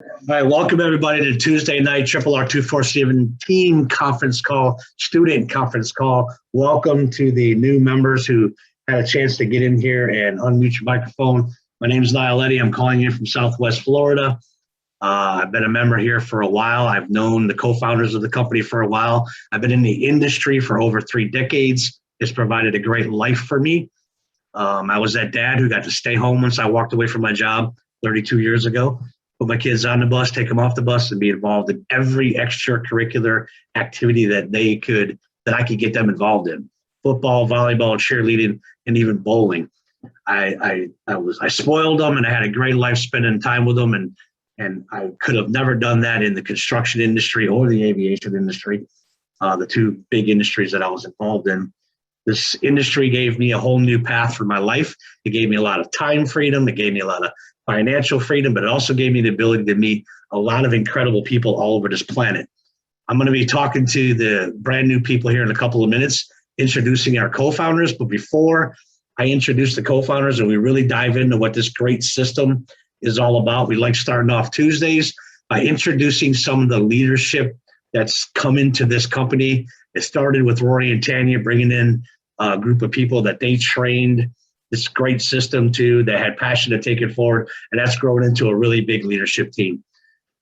All right, welcome everybody to Tuesday night RRR247 team conference call, student conference call. Welcome to the new members who had a chance to get in here and unmute your microphone. My name is Niall Eddy. I'm calling you from Southwest Florida. I've been a member here for a while. I've known the co-founders of the company for a while. I've been in the industry for over 3 decades. It's provided a great life for me. I was that dad who got to stay home once I walked away from my job 32 years ago. Put my kids on the bus, take them off the bus, and be involved in every extracurricular activity that I could get them involved in. Football, volleyball, cheerleading, and even bowling. I spoiled them, and I had a great life spending time with them, and I could have never done that in the construction industry or the aviation industry, the two big industries that I was involved in. This industry gave me a whole new path for my life. It gave me a lot of time freedom. It gave me a lot of financial freedom, but it also gave me the ability to meet a lot of incredible people all over this planet. I'm going to be talking to the brand new people here in a couple of minutes, introducing our co-founders. But before I introduce the co-founders and we really dive into what this great system is all about, we like starting off Tuesdays by introducing some of the leadership that's come into this company. It started with Rory and Tanya bringing in a group of people that they trained this great system to, that had passion to take it forward, and that's grown into a really big leadership team.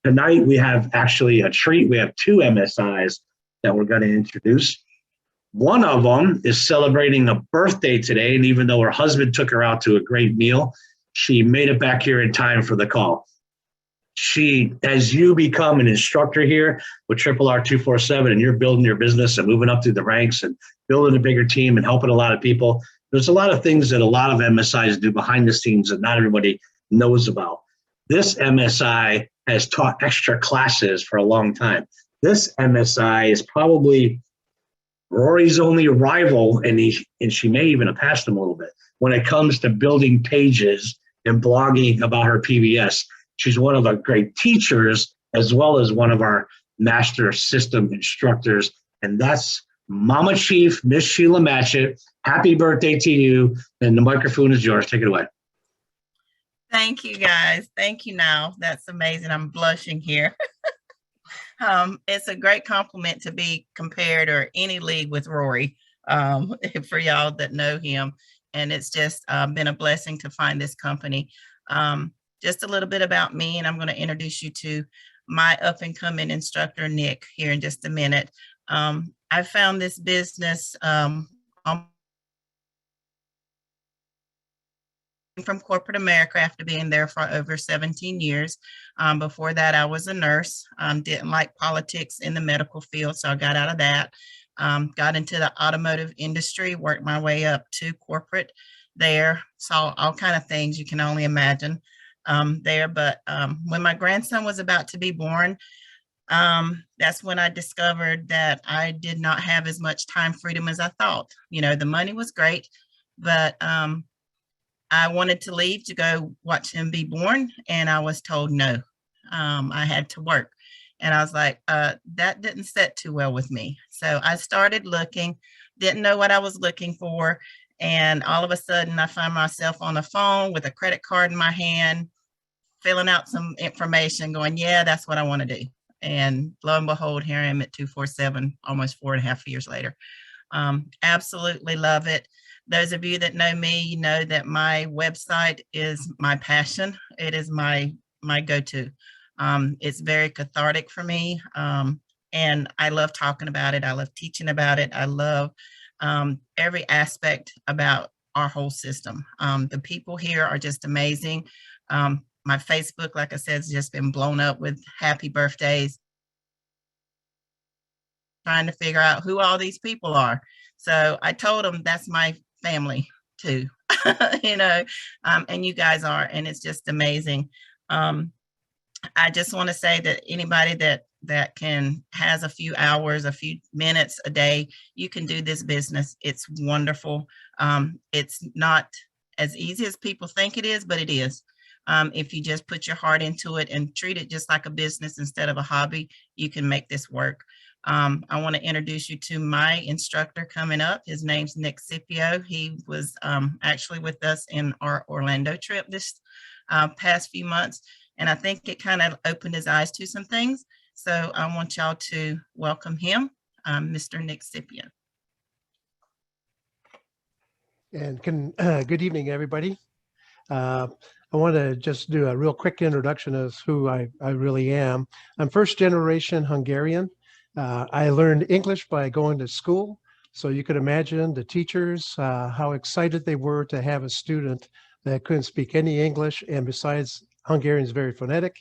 Tonight, we have actually a treat. We have 2 MSIs that we're going to introduce. One of them is celebrating a birthday today, and even though her husband took her out to a great meal, she made it back here in time for the call. As you become an instructor here with RRR247 and you're building your business and moving up through the ranks and building a bigger team and helping a lot of people, there's a lot of things that a lot of MSIs do behind the scenes that not everybody knows about. This MSI has taught extra classes for a long time. This MSI is probably Rory's only rival, and she may even have passed him a little bit when it comes to building pages and blogging about her PBS. She's one of our great teachers as well as one of our master system instructors, and that's Mama Chief, Miss Sheila Matchett. Happy birthday to you, and the microphone is yours. Take it away. Thank you, guys. Thank you, now. That's amazing. I'm blushing here. It's a great compliment to be compared or any league with Rory, for y'all that know him. And it's just been a blessing to find this company. Just a little bit about me, and I'm going to introduce you to my up-and-coming instructor, Nick, here in just a minute. I found this business from corporate America after being there for over 17 years. Before that, I was a nurse. Didn't like politics in the medical field, so I got out of that. Got into the automotive industry, worked my way up to corporate there. Saw all kind of things you can only imagine there. But when my grandson was about to be born, that's when I discovered that I did not have as much time freedom as I thought. You know, the money was great, but I wanted to leave to go watch him be born, and I was told no. I had to work, and I was like, that didn't set too well with me. So I started looking, didn't know what I was looking for, and all of a sudden I find myself on the phone with a credit card in my hand, filling out some information, going, yeah, that's what I want to do. And lo and behold, here I am at 247, almost 4.5 years later. Absolutely love it. Those of you that know me, you know that my website is my passion. It is my go-to. It's very cathartic for me, and I love talking about it. I love teaching about it. I love every aspect about our whole system. The people here are just amazing. My Facebook, like I said, has just been blown up with happy birthdays. Trying to figure out who all these people are. So I told them that's my family too, you know, and you guys are, and it's just amazing. I just want to say that anybody that has a few hours, a few minutes a day, you can do this business. It's wonderful. It's not as easy as people think it is, but it is. If you just put your heart into it and treat it just like a business instead of a hobby, you can make this work. I want to introduce you to my instructor coming up. His name's Nick Scipio. He was actually with us in our Orlando trip this past few months. And I think it kind of opened his eyes to some things. So I want y'all to welcome him, Mr. Nick Scipio. And good evening, everybody. I want to just do a real quick introduction as who I really am. I'm first generation Hungarian. I learned English by going to school. So you could imagine the teachers, how excited they were to have a student that couldn't speak any English. And besides, Hungarian is very phonetic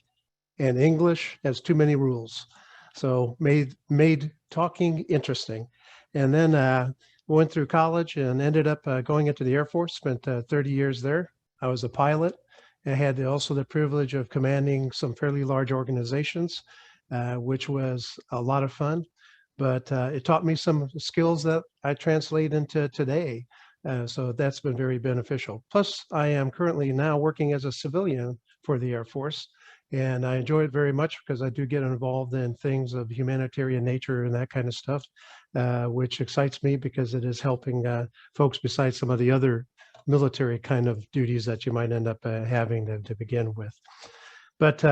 and English has too many rules. So made talking interesting. And then went through college and ended up going into the Air Force, spent 30 years there. I was a pilot. I had also the privilege of commanding some fairly large organizations, which was a lot of fun. But it taught me some skills that I translate into today. So that's been very beneficial. Plus, I am currently now working as a civilian for the Air Force. And I enjoy it very much because I do get involved in things of humanitarian nature and that kind of stuff, which excites me because it is helping folks besides some of the other military kind of duties that you might end up having to begin with. But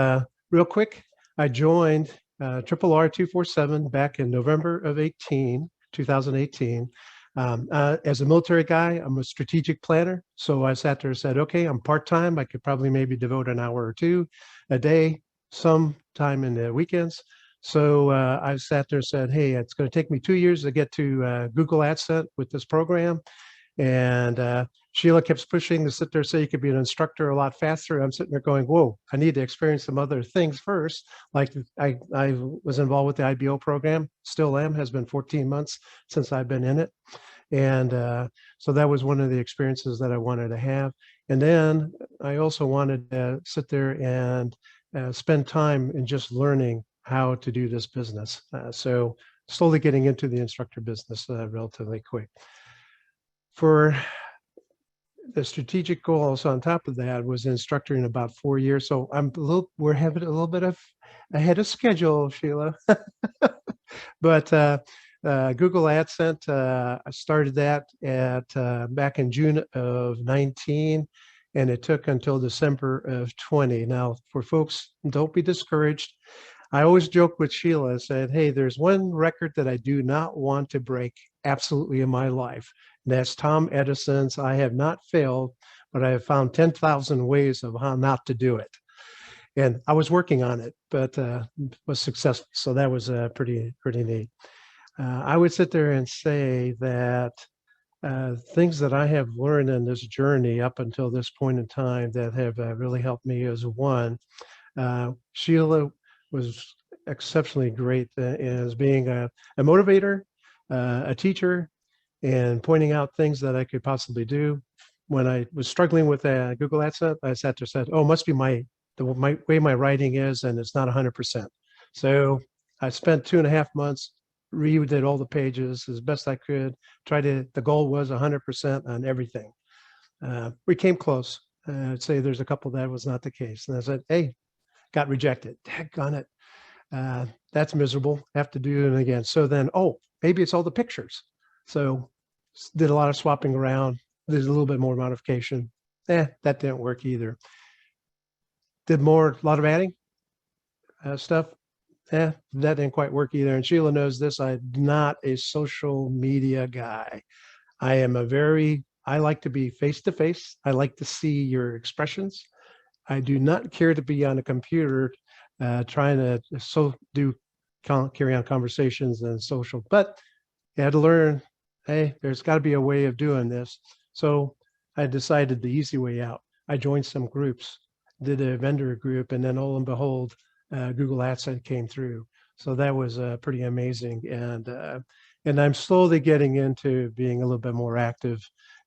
real quick, I joined RRR247 back in November of 2018. As a military guy, I'm a strategic planner. So I sat there and said, okay, I'm part-time. I could probably maybe devote an hour or two a day, some time in the weekends. So I sat there and said, hey, it's going to take me 2 years to get to Google AdSense with this program. And Sheila keeps pushing to sit there and say you could be an instructor a lot faster. I'm sitting there going, whoa, I need to experience some other things first. Like I was involved with the Ibl program, still am, has been 14 months since I've been in it. And so that was one of the experiences that I wanted to have. And then I also wanted to sit there and spend time in just learning how to do this business. So slowly getting into the instructor business relatively quick. For the strategic goals on top of that was instructor in about 4 years. So we're having a little bit of ahead of schedule, Sheila. But Google AdSense, I started that back in June of 19, and it took until December of 20. Now, for folks, don't be discouraged. I always joke with Sheila and said, hey, there's one record that I do not want to break absolutely in my life. And that's Tom Edison's, I have not failed, but I have found 10,000 ways of how not to do it. And I was working on it, but was successful. So that was pretty neat. I would sit there and say that things that I have learned in this journey up until this point in time that have really helped me is one, Sheila was exceptionally great as being a motivator, a teacher, and pointing out things that I could possibly do. When I was struggling with Google AdSense, I sat there and said, oh, must be the way my writing is, and it's not 100%. So I spent 2.5 months, redid all the pages as best I could, the goal was 100% on everything. We came close. I'd say there's a couple that was not the case. And I said, hey, got rejected. Daggone it. That's miserable. Have to do it again. So then, oh, maybe it's all the pictures. So did a lot of swapping around. There's a little bit more modification. That didn't work either. Did a lot of adding stuff. That didn't quite work either. And Sheila knows this. I'm not a social media guy. I like to be face-to-face. I like to see your expressions. I do not care to be on a computer trying to carry on conversations and social, but you had to learn, hey, there's got to be a way of doing this. So I decided the easy way out. I joined some groups, did a vendor group, and then lo and behold, Google AdSense came through. So that was pretty amazing. And I'm slowly getting into being a little bit more active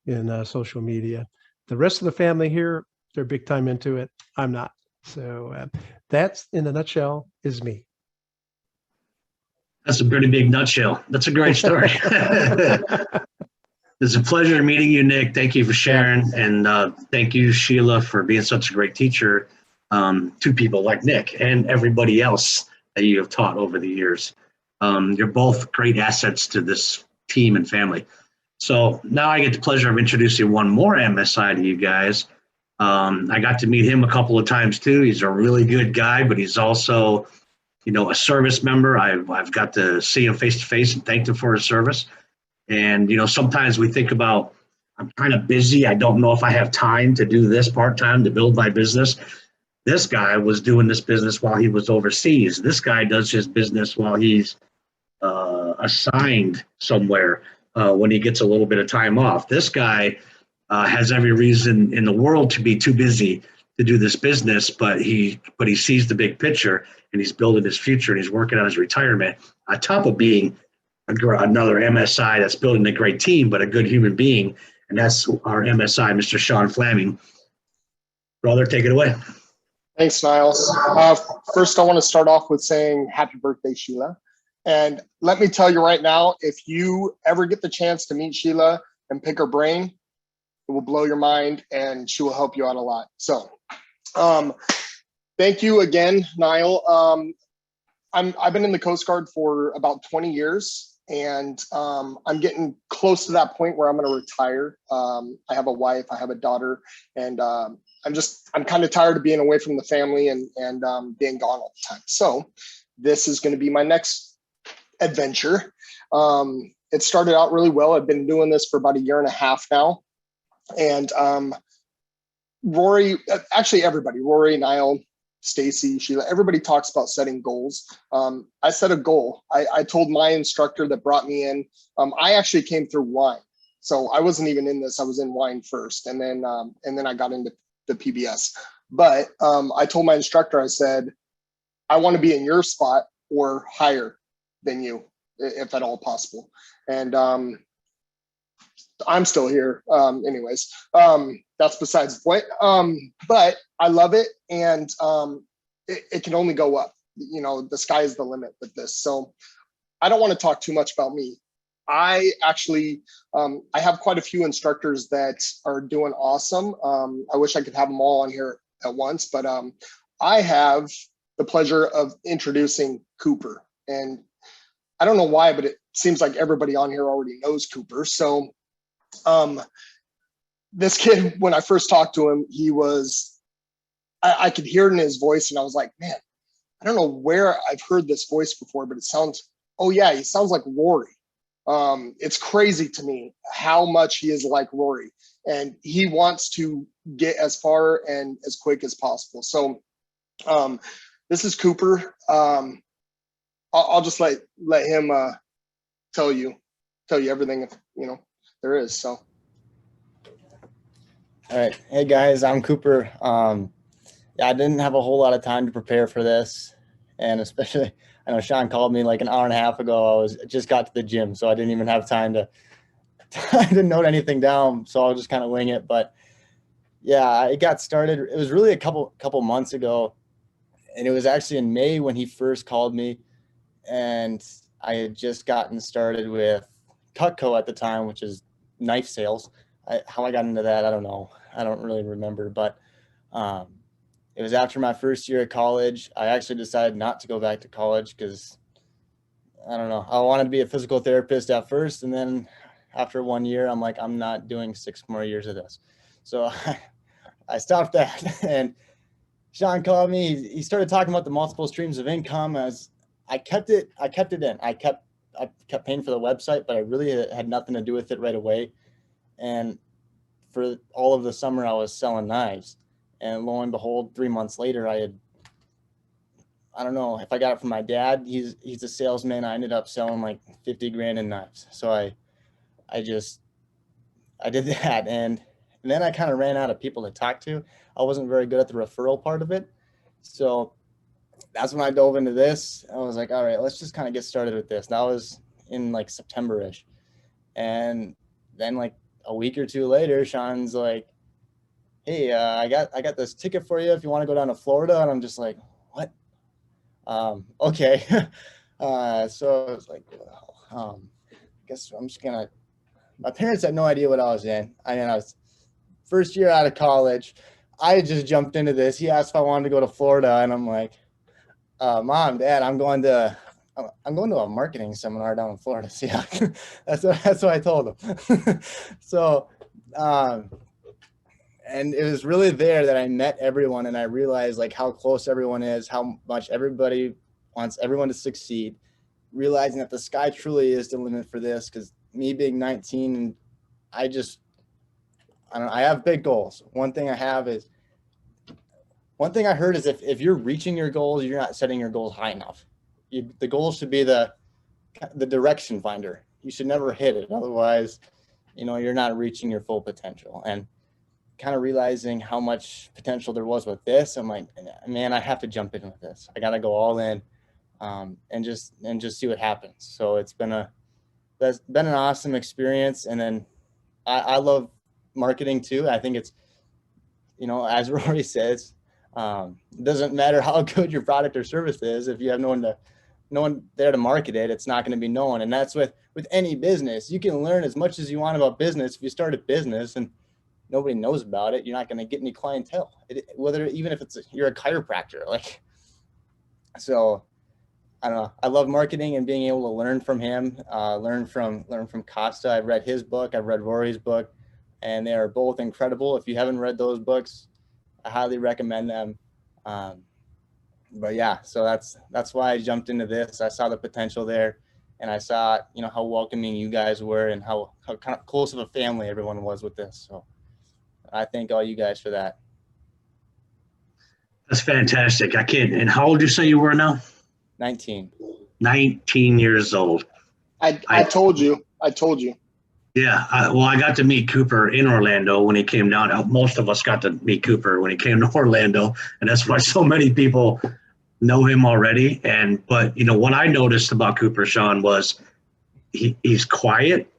in social media. The rest of the family here, they're big time into it. I'm not. So that's, in a nutshell, is me. That's a pretty big nutshell. That's a great story. It's a pleasure meeting you, Nick. Thank you for sharing. And thank you, Sheila, for being such a great teacher to people like Nick and everybody else that you have taught over the years. You're both great assets to this team and family. So now I get the pleasure of introducing one more MSI to you guys. I got to meet him a couple of times too. He's a really good guy, but he's also, a service member. I've got to see him face to face and thank him for his service. And, sometimes we think about, I'm kind of busy. I don't know if I have time to do this part-time to build my business. This guy was doing this business while he was overseas. This guy does his business while he's assigned somewhere when he gets a little bit of time off. This guy has every reason in the world to be too busy to do this business, but he sees the big picture and he's building his future and he's working on his retirement on top of being another MSI that's building a great team, but a good human being. And that's our MSI, Mr. Sean Fleming. Brother, take it away. Thanks, Niles. First, I want to start off with saying happy birthday, Sheila. And let me tell you right now, if you ever get the chance to meet Sheila and pick her brain, it will blow your mind and she will help you out a lot. So thank you again, Niall. I've been in the Coast Guard for about 20 years and I'm getting close to that point where I'm going to retire. I have a wife, I have a daughter, and I'm kind of tired of being away from the family and being gone all the time. So this is going to be my next adventure. It started out really well. I've been doing this for about 1.5 years now. And Rory, actually everybody, Rory, Niall, Stacy, Sheila, everybody talks about setting goals. I set a goal. I told my instructor that brought me in, I actually came through wine. So I wasn't even in this. I was in wine first. And then I got into the PBS. But I told my instructor, I said, I want to be in your spot or higher than you, if at all possible. And I'm still here. Anyways, that's besides the point. But I love it. And it can only go up. The sky is the limit with this. So I don't want to talk too much about me. I actually, I have quite a few instructors that are doing awesome. I wish I could have them all on here at once, but I have the pleasure of introducing Cooper. And I don't know why, but it seems like everybody on here already knows Cooper. So this kid, when I first talked to him, he was, I could hear it in his voice and I was like, man, I don't know where I've heard this voice before, but it sounds, oh yeah, he sounds like Rory. It's crazy to me how much he is like Rory, and he wants to get as far and as quick as possible. So this is Cooper. I'll just let him tell you everything there is. So all right, hey guys, I'm Cooper. Yeah, I didn't have a whole lot of time to prepare for this, and especially I know Sean called me like an hour and a half ago. I just got to the gym, so I didn't even have time to note anything down. So I'll just kind of wing it. But yeah, it got started. It was really a couple months ago, and it was actually in May when he first called me, and I had just gotten started with Cutco at the time, which is knife sales. How I got into that, I don't know. I don't really remember, but it was after my first year of college. I actually decided not to go back to college because, I don't know, I wanted to be a physical therapist at first. And then after 1 year, I'm like, I'm not doing 6 more years of this. So I stopped that. And Sean called me. He started talking about the multiple streams of income. I kept it in. I kept paying for the website, but I really had nothing to do with it right away. And for all of the summer, I was selling knives. And lo and behold, 3 months later, I don't know if I got it from my dad. He's a salesman. I ended up selling like 50 grand in knives. So I did that. And then I kind of ran out of people to talk to. I wasn't very good at the referral part of it. So that's when I dove into this. I was like, all right, let's just kind of get started with this. That was in like September-ish. And then like a week or two later, Sean's like, hey, I got this ticket for you if you want to go down to Florida. And I'm just like, what? Okay. So I was like, well, I guess I'm just gonna, my parents had no idea what I was in. I mean, I was first year out of college. I just jumped into this. He asked if I wanted to go to Florida, and I'm like, Mom, Dad, I'm going to a marketing seminar down in Florida. So yeah, that's what I told him. So, and it was really there that I met everyone, and I realized like how close everyone is, how much everybody wants everyone to succeed, realizing that the sky truly is the limit for this. Because me being 19, and I have big goals. One thing I heard is if you're reaching your goals, you're not setting your goals high enough. The goal should be the direction finder. You should never hit it. Otherwise, you're not reaching your full potential. And kind of realizing how much potential there was with this, I'm like, man, I have to jump in with this. I got to go all in, and just see what happens. So that's been an awesome experience. And then I love marketing too. I think it's, as Rory says, it doesn't matter how good your product or service is. If you have no one there to market it, it's not going to be known. And that's with any business. You can learn as much as you want about business. If you start a business and nobody knows about it, you're not going to get any clientele. Even if you're a chiropractor, so I don't know. I love marketing and being able to learn from him, learn from Costa. I've read his book. I've read Rory's book, and they are both incredible. If you haven't read those books, I highly recommend them. But yeah, so that's why I jumped into this. I saw the potential there, and I saw, how welcoming you guys were and how kind of close of a family everyone was with this. So I thank all you guys for that. That's fantastic. I can't. And how old did you say you were now? 19. 19 years old. I told you. Yeah. I got to meet Cooper in Orlando when he came down. Most of us got to meet Cooper when he came to Orlando. And that's why so many people know him already. But what I noticed about Cooper, Sean, was he's quiet,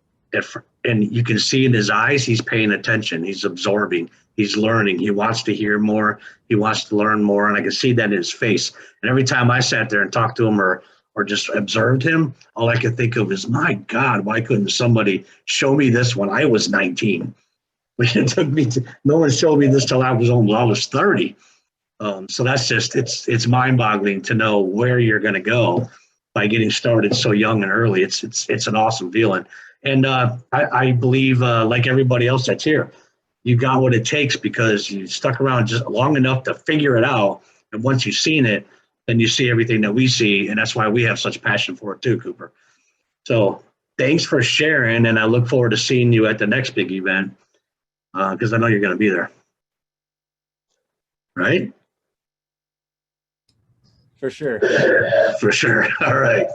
and you can see in his eyes, he's paying attention. He's absorbing. He's learning. He wants to hear more. He wants to learn more. And I can see that in his face. And every time I sat there and talked to him or just observed him, all I could think of is, my God, why couldn't somebody show me this when I was 19? It took me no one showed me this till I was 30. So that's just, it's mind-boggling to know where you're going to go by getting started so young and early. It's an awesome feeling. And I believe, like everybody else that's here, you got what it takes because you stuck around just long enough to figure it out. And once you've seen it, then you see everything that we see. And that's why we have such passion for it too, Cooper. So thanks for sharing. And I look forward to seeing you at the next big event because I know you're going to be there. Right? For sure. For sure. All right.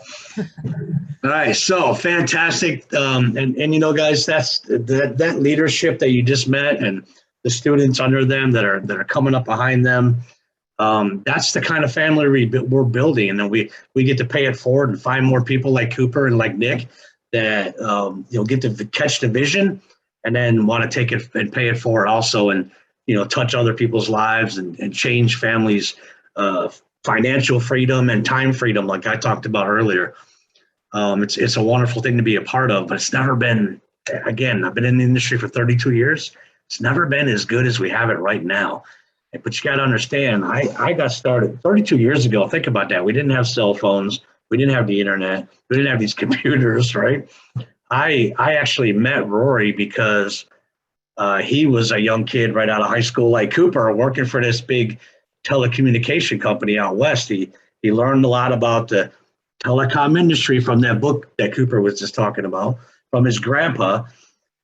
All right. So fantastic. And guys, that's that leadership that you just met and the students under them that are coming up behind them. That's the kind of family we're building. And then we get to pay it forward and find more people like Cooper and like Nick that, get to catch the vision and then want to take it and pay it forward also. And, touch other people's lives and change families, financial freedom and time freedom, like I talked about earlier. It's a wonderful thing to be a part of, but it's never been, again, I've been in the industry for 32 years. It's never been as good as we have it right now. But you got to understand, I got started 32 years ago. Think about that. We didn't have cell phones. We didn't have the internet. We didn't have these computers, right? I actually met Rory because he was a young kid right out of high school like Cooper working for this big telecommunication company out west. He learned a lot about the telecom industry from that book that Cooper was just talking about from his grandpa.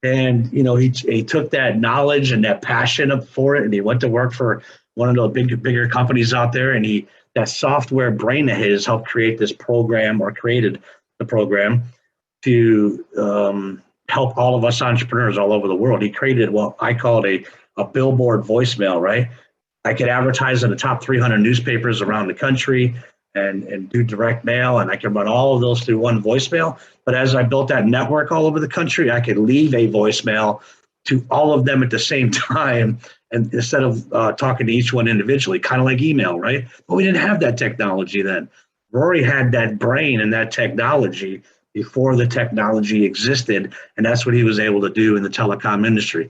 And, he took that knowledge and that passion for it, and he went to work for one of the bigger companies out there. And that software brain of his helped create this program, or created the program to help all of us entrepreneurs all over the world. He created what I called a billboard voicemail, right? I could advertise in the top 300 newspapers around the country and do direct mail, and I could run all of those through one voicemail. But as I built that network all over the country, I could leave a voicemail to all of them at the same time, and instead of talking to each one individually, kind of like email, right? But we didn't have that technology then. Rory had that brain and that technology before the technology existed, and that's what he was able to do in the telecom industry.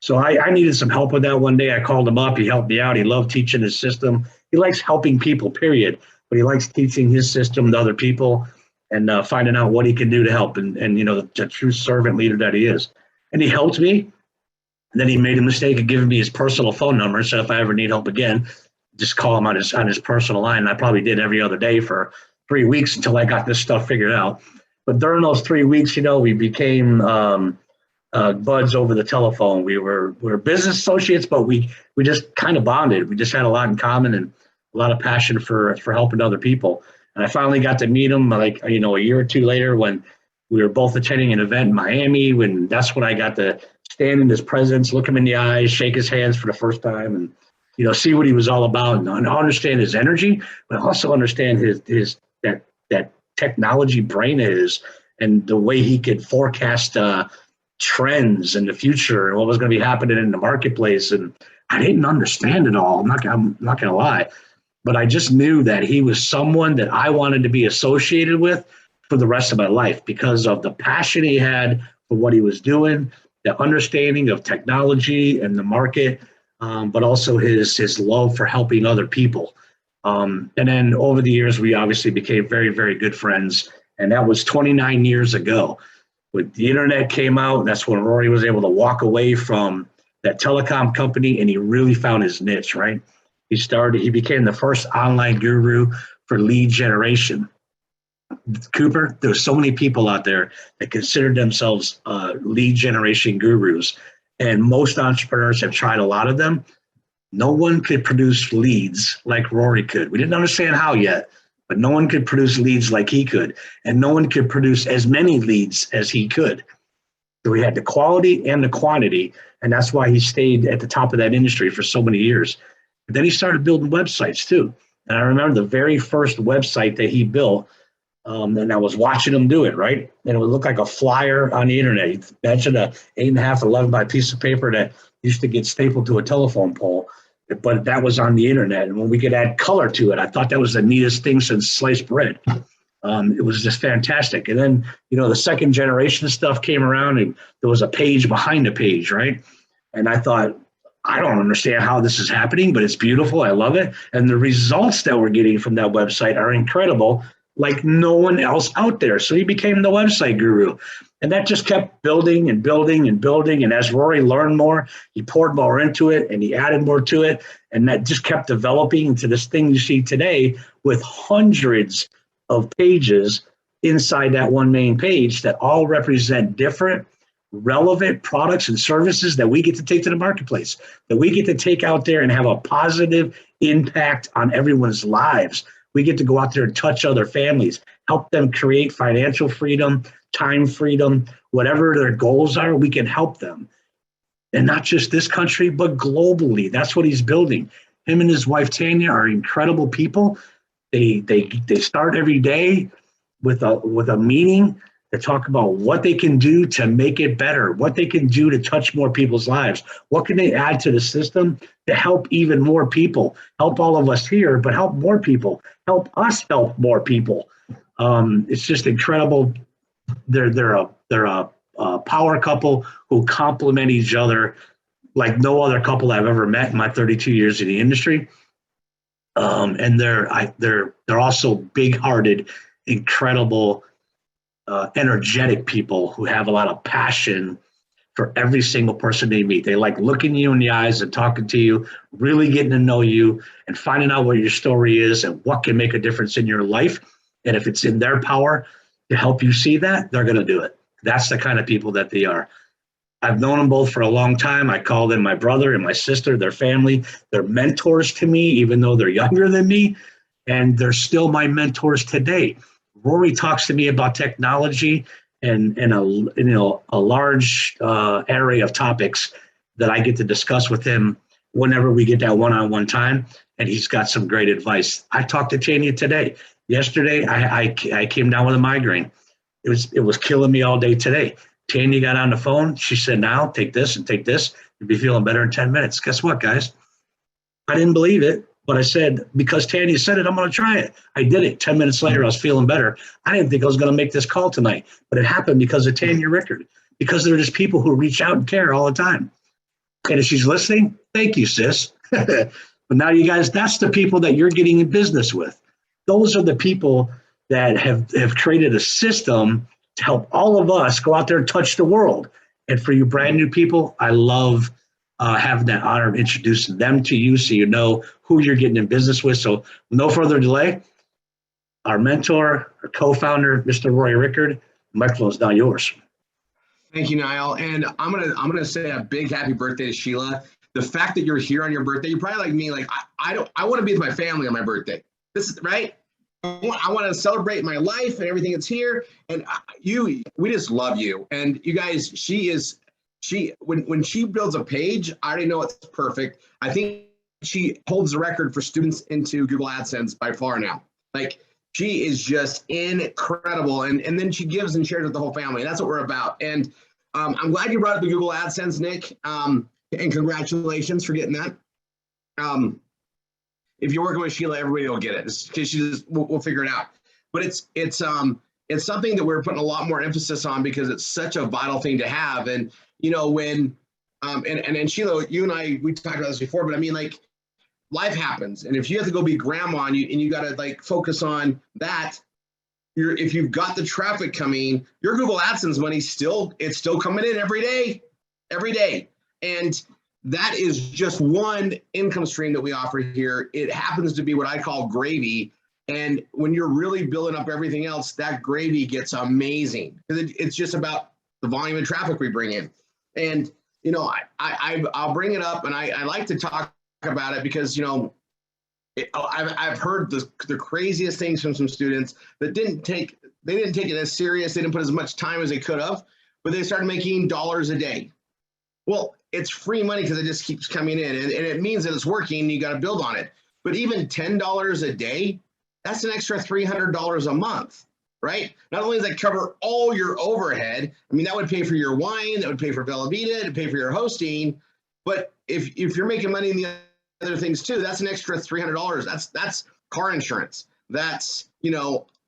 So I needed some help with that one day. I called him up. He helped me out. He loved teaching his system. He likes helping people, period. But he likes teaching his system to other people and finding out what he can do to help and the true servant leader that he is. And he helped me. And then he made a mistake of giving me his personal phone number. So if I ever need help again, just call him on his personal line. And I probably did every other day for 3 weeks until I got this stuff figured out. But during those 3 weeks, we became buds over the telephone. We were business associates, but we just kind of bonded. We just had a lot in common and a lot of passion for helping other people. And I finally got to meet him like, a year or two later when we were both attending an event in Miami, that's when I got to stand in his presence, look him in the eyes, shake his hands for the first time, and see what he was all about and understand his energy, but also understand his that technology brain is and the way he could forecast trends in the future and what was going to be happening in the marketplace. And I didn't understand it all. I'm not going to lie, but I just knew that he was someone that I wanted to be associated with for the rest of my life because of the passion he had for what he was doing, the understanding of technology and the market, but also his love for helping other people. And then over the years, we obviously became very, very good friends. And that was 29 years ago. When the internet came out, that's when Rory was able to walk away from that telecom company and he really found his niche, right? He became the first online guru for lead generation. Cooper, there's so many people out there that consider themselves lead generation gurus. And most entrepreneurs have tried a lot of them. No one could produce leads like Rory could. We didn't understand how yet, but no one could produce leads like he could. And no one could produce as many leads as he could. So he had the quality and the quantity. And that's why he stayed at the top of that industry for so many years. But then he started building websites too. And I remember the very first website that he built, and I was watching him do it, right? And it would look like a flyer on the internet. You imagine a 8.5, 11 by piece of paper that used to get stapled to a telephone pole, but that was on the internet. And when we could add color to it, I thought that was the neatest thing since sliced bread. It was just fantastic. And then, the second generation stuff came around and there was a page behind the page, right? And I thought, I don't understand how this is happening, but it's beautiful. I love it. And the results that we're getting from that website are incredible, like no one else out there. So he became the website guru. And that just kept building and building and building. And as Rory learned more, he poured more into it and he added more to it. And that just kept developing into this thing you see today with hundreds of pages inside that one main page that all represent different relevant products and services that we get to take to the marketplace, that we get to take out there and have a positive impact on everyone's lives. We get to go out there and touch other families, help them create financial freedom, time freedom, whatever their goals are, we can help them. And not just this country, but globally. That's what he's building. Him and his wife, Tanya, are incredible people. They start every day with a meeting to talk about what they can do to make it better, what they can do to touch more people's lives, what can they add to the system to help even more people, help all of us here, but help more people, help us help more people. It's just incredible. They're a power couple who complement each other like no other couple I've ever met in my 32 years in the industry. And they're also big-hearted, incredible, energetic people who have a lot of passion for every single person they meet. They like looking you in the eyes and talking to you, really getting to know you and finding out what your story is and what can make a difference in your life. And if it's in their power to help you see that, they're going to do it. That's the kind of people that they are. I've known them both for a long time. I call them my brother and my sister, their family. They're mentors to me, even though they're younger than me. And they're still my mentors today. Rory talks to me about technology and a large array of topics that I get to discuss with him whenever we get that one-on-one time. And he's got some great advice. I talked to Tanya today. Yesterday, I came down with a migraine. It was killing me all day today. Tanya got on the phone. She said, now take this and take this. You'll be feeling better in 10 minutes. Guess what, guys? I didn't believe it. But I said, because Tanya said it, I'm going to try it. I did it. 10 minutes later, I was feeling better. I didn't think I was going to make this call tonight, but it happened because of Tanya Rickard, because there are just people who reach out and care all the time. And if she's listening, thank you, sis. But now you guys, that's the people that you're getting in business with. Those are the people that have created a system to help all of us go out there and touch the world. And for you brand new people, I love having that honor of introducing them to you so you know who you're getting in business with. So no further delay, our mentor, our co-founder, Mr. Rory Rickard, the microphone is now yours. Thank you, Niall. And I'm gonna say a big happy birthday to Sheila. The fact that you're here on your birthday, you're probably like me, like I want to be with my family on my birthday. This is right. I want to celebrate my life and everything that's here. And we just love you. And you guys, when she builds a page, I already know it's perfect. I think she holds the record for students into Google AdSense by far now. Like, she is just incredible. And then she gives and shares with the whole family. That's what we're about. And I'm glad you brought up the Google AdSense, Nick. And congratulations for getting that. If you're working with Sheila, everybody will get it. Because we'll figure it out. But it's something that we're putting a lot more emphasis on because it's such a vital thing to have. And when and Sheila, you and I, we talked about this before, but I mean, like, life happens, and if you have to go be grandma and you got to like focus on that, if you've got the traffic coming, your Google AdSense money it's still coming in every day, and that is just one income stream that we offer here. It happens to be what I call gravy, and when you're really building up everything else, that gravy gets amazing because it's just about the volume of traffic we bring in. And I'll bring it up, and I like to talk about it because I've heard the craziest things from some students that didn't take it as serious. They didn't put as much time as they could have, but they started making dollars a day. Well, it's free money because it just keeps coming in, and it means that it's working. And you got to build on it. But even $10 a day, that's an extra $300 a month, right? Not only does that cover all your overhead, I mean, that would pay for your wine, that would pay for Bella Vita, it would pay for your hosting. But if you're making money in the other things too, that's an extra $300. That's car insurance. That's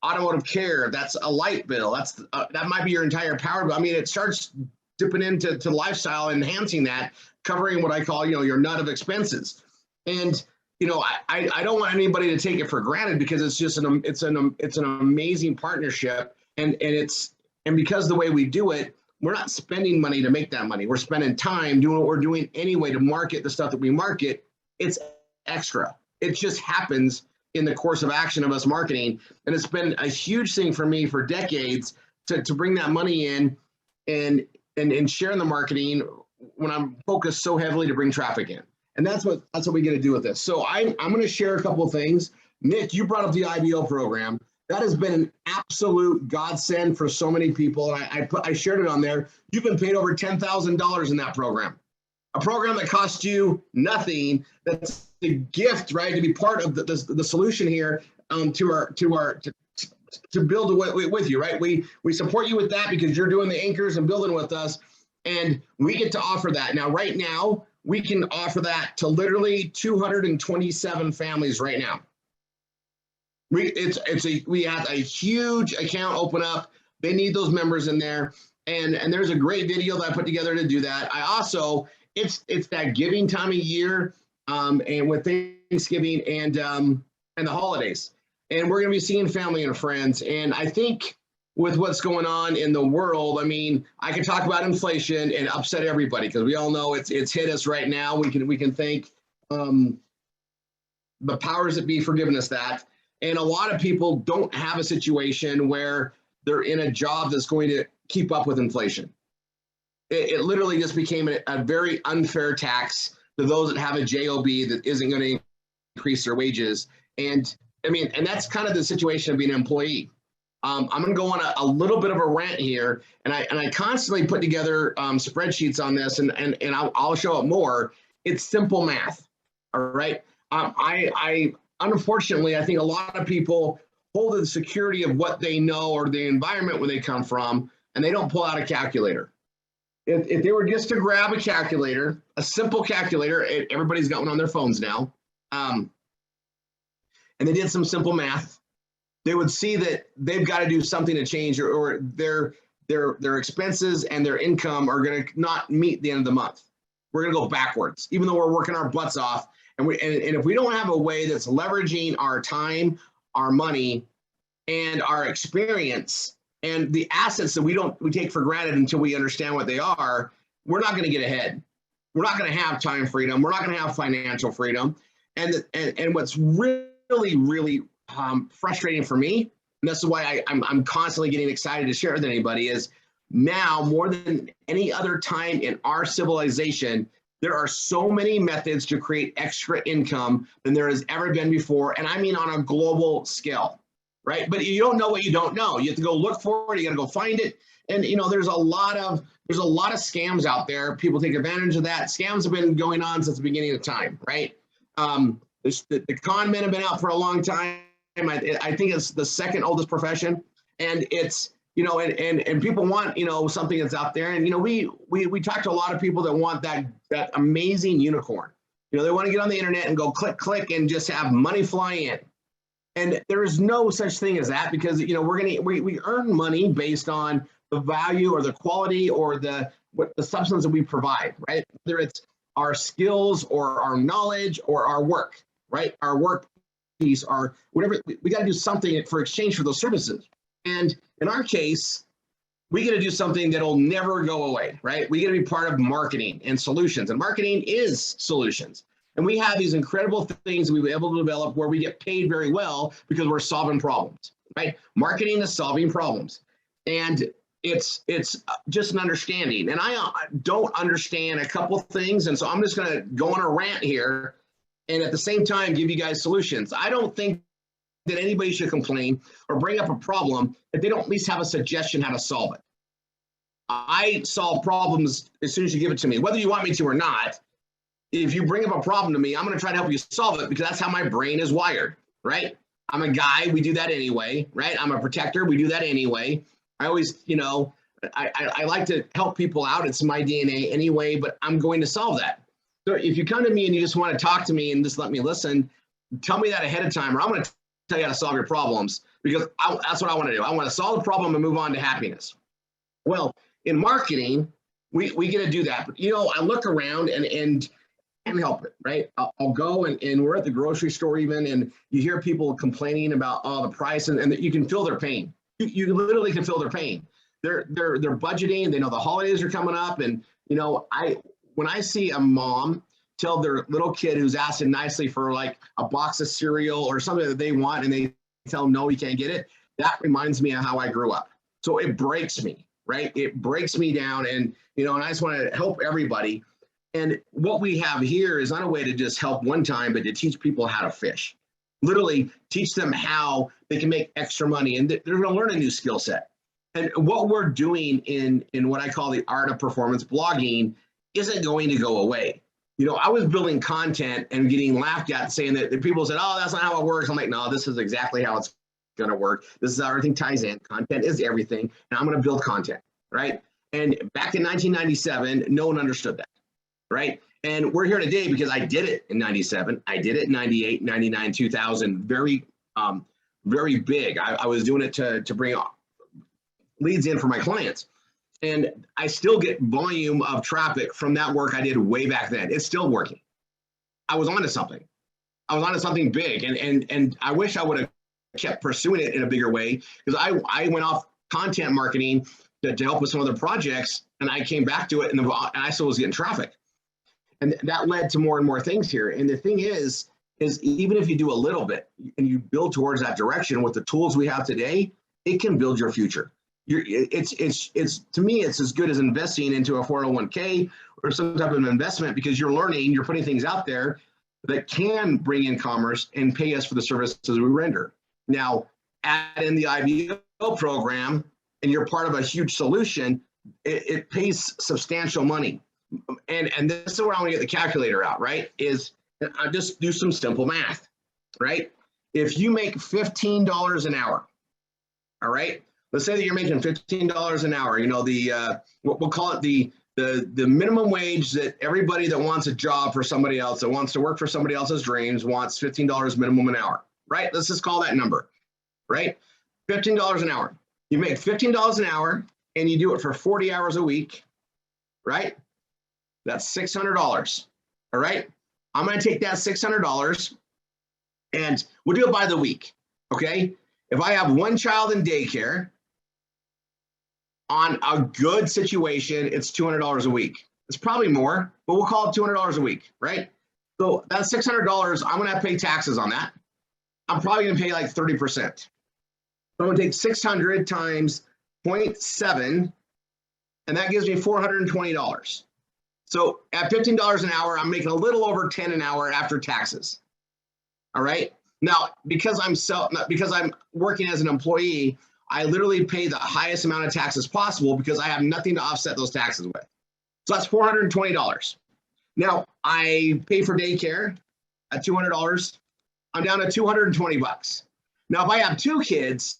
automotive care. That's a light bill. That might be your entire power bill. I mean, it starts dipping into lifestyle, enhancing that, covering what I call your nut of expenses. And I don't want anybody to take it for granted because it's just it's an amazing partnership, and because the way we do it, we're not spending money to make that money. We're spending time doing what we're doing anyway to market the stuff that we market. It's extra. It just happens in the course of action of us marketing, and it's been a huge thing for me for decades to bring that money in and share in the marketing when I'm focused so heavily to bring traffic in. And that's what we get to do with this. So I'm going to share a couple of things. Nick, you brought up the Ibl program. That has been an absolute godsend for so many people. And I shared it on there. You've been paid over $10,000 in that program. A program that costs you nothing. That's a gift, right? To be part of the solution here to build with you, right? We support you with that because you're doing the anchors and building with us, and we get to offer that. Now, right now, we can offer that to literally 227 families right now. We have a huge account open up. They need those members in there, and there's a great video that I put together to do that. I also it's that giving time of year, and with Thanksgiving and the holidays, and we're going to be seeing family and friends. And I think with what's going on in the world, I mean, I can talk about inflation and upset everybody because we all know it's hit us right now. We can thank the powers that be for giving us that. And a lot of people don't have a situation where they're in a job that's going to keep up with inflation. It literally just became a very unfair tax to those that have a job that isn't going to increase their wages. And I mean, and that's kind of the situation of being an employee. I'm going to go on a little bit of a rant here, and I constantly put together spreadsheets on this, and I'll show it more. It's simple math, all right? I unfortunately, I think a lot of people hold the security of what they know or the environment where they come from, and they don't pull out a calculator. If they were just to grab a calculator, a simple calculator, everybody's got one on their phones now, and they did some simple math, they would see that they've got to do something to change, or their expenses and their income are going to not meet the end of the month. We're going to go backwards, even though we're working our butts off. And if we don't have a way that's leveraging our time, our money, and our experience and the assets that we take for granted until we understand what they are, we're not going to get ahead. We're not going to have time freedom. We're not going to have financial freedom. And what's really frustrating for me, and this is why I'm constantly getting excited to share with anybody, is now more than any other time in our civilization, there are so many methods to create extra income than there has ever been before. And I mean on a global scale, right? But you don't know what you don't know. You have to go look for it. You got to go find it. And there's a lot of scams out there. People take advantage of that. Scams have been going on since the beginning of time, right? The con men have been out for a long time. I think it's the second oldest profession, and it's and people want something that's out there. And we talk to a lot of people that want that amazing unicorn. They want to get on the internet and go click and just have money fly in. And there is no such thing as that, because we earn money based on the value or the quality or the substance that we provide, right? Whether it's our skills or our knowledge or our work, right? Our work piece, or whatever. We got to do something for exchange for those services. And in our case, we got to do something that'll never go away, right? We got to be part of marketing and solutions, and marketing is solutions. And we have these incredible things we've been able to develop where we get paid very well because we're solving problems, right? Marketing is solving problems. And it's just an understanding. And I don't understand a couple things. And so I'm just going to go on a rant here and at the same time give you guys solutions. I don't think that anybody should complain or bring up a problem if they don't at least have a suggestion how to solve it. I solve problems as soon as you give it to me, whether you want me to or not. If you bring up a problem to me, I'm going to try to help you solve it because that's how my brain is wired, right? I'm a guy, we do that anyway, right? I'm a protector, we do that anyway. I always, I like to help people out. It's my DNA anyway, but I'm going to solve that. So if you come to me and you just want to talk to me and just let me listen, tell me that ahead of time, or I'm going to tell you how to solve your problems, because that's what I want to do. I want to solve the problem and move on to happiness. Well, in marketing, we get to do that. But, I look around and can't help it, right? I'll go and we're at the grocery store even, and you hear people complaining about the price, and you can feel their pain. You literally can feel their pain. They're budgeting. They know the holidays are coming up, and when I see a mom tell their little kid who's asking nicely for like a box of cereal or something that they want, and they tell them no, you can't get it, that reminds me of how I grew up. So it breaks me, right? It breaks me down, and and I just want to help everybody. And what we have here is not a way to just help one time, but to teach people how to fish. Literally teach them how they can make extra money, and they're going to learn a new skill set. And what we're doing in what I call the art of performance blogging isn't going to go away. I was building content and getting laughed at, saying that people said, oh, that's not how it works. I'm like, no, this is exactly how it's going to work. This is how everything ties in. Content is everything. And I'm going to build content, right? And back in 1997, no one understood that, right? And we're here today because I did it in 97. I did it in 98, 99, 2000, very big. I was doing it to bring leads in for my clients. And I still get volume of traffic from that work I did way back then. It's still working. I was onto something. I was onto something big. And I wish I would have kept pursuing it in a bigger way, because I went off content marketing to help with some other projects, and I came back to it, and I still was getting traffic. And that led to more and more things here. And the thing is even if you do a little bit and you build towards that direction with the tools we have today, it can build your future. It's to me, it's as good as investing into a 401k or some type of investment, because you're learning, you're putting things out there that can bring in commerce and pay us for the services we render. Now, add in the Ibl program, and you're part of a huge solution. It pays substantial money. And this is where I want to get the calculator out, right? I just do some simple math, right? If you make $15 an hour, all right? Let's say that you're making $15 an hour. We'll call it the minimum wage that everybody that wants a job for somebody else, that wants to work for somebody else's dreams, wants $15 minimum an hour, right? Let's just call that number, right? $15 an hour. You make $15 an hour and you do it for 40 hours a week, right? That's $600, all right? I'm going to take that $600 and we'll do it by the week, okay? If I have one child in daycare, On a good situation, it's $200 a week. It's probably more, but we'll call it $200 a week, right? So that's $600. I'm going to have to pay taxes on that. I'm probably going to pay like 30%. So I'm going to take 600 times 0.7, and that gives me $420. So at $15 an hour, I'm making a little over 10 an hour after taxes. All right. Now, because I'm working as an employee, I literally pay the highest amount of taxes possible because I have nothing to offset those taxes with. So that's $420. Now I pay for daycare at $200. I'm down to $220. Now, if I have 2 kids,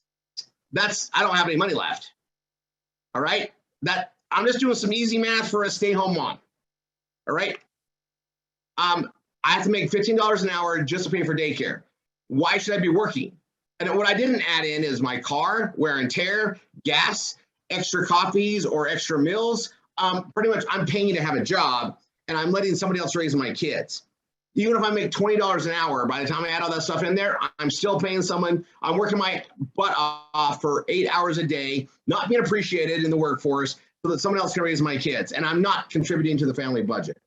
I don't have any money left. All right. I'm just doing some easy math for a stay-home mom. All right. I have to make $15 an hour just to pay for daycare. Why should I be working? And what I didn't add in is my car, wear and tear, gas, extra coffees or extra meals. Pretty much I'm paying to have a job and I'm letting somebody else raise my kids. Even if I make $20 an hour, by the time I add all that stuff in there, I'm still paying someone. I'm working my butt off for 8 hours a day, not being appreciated in the workforce so that someone else can raise my kids. And I'm not contributing to the family budget.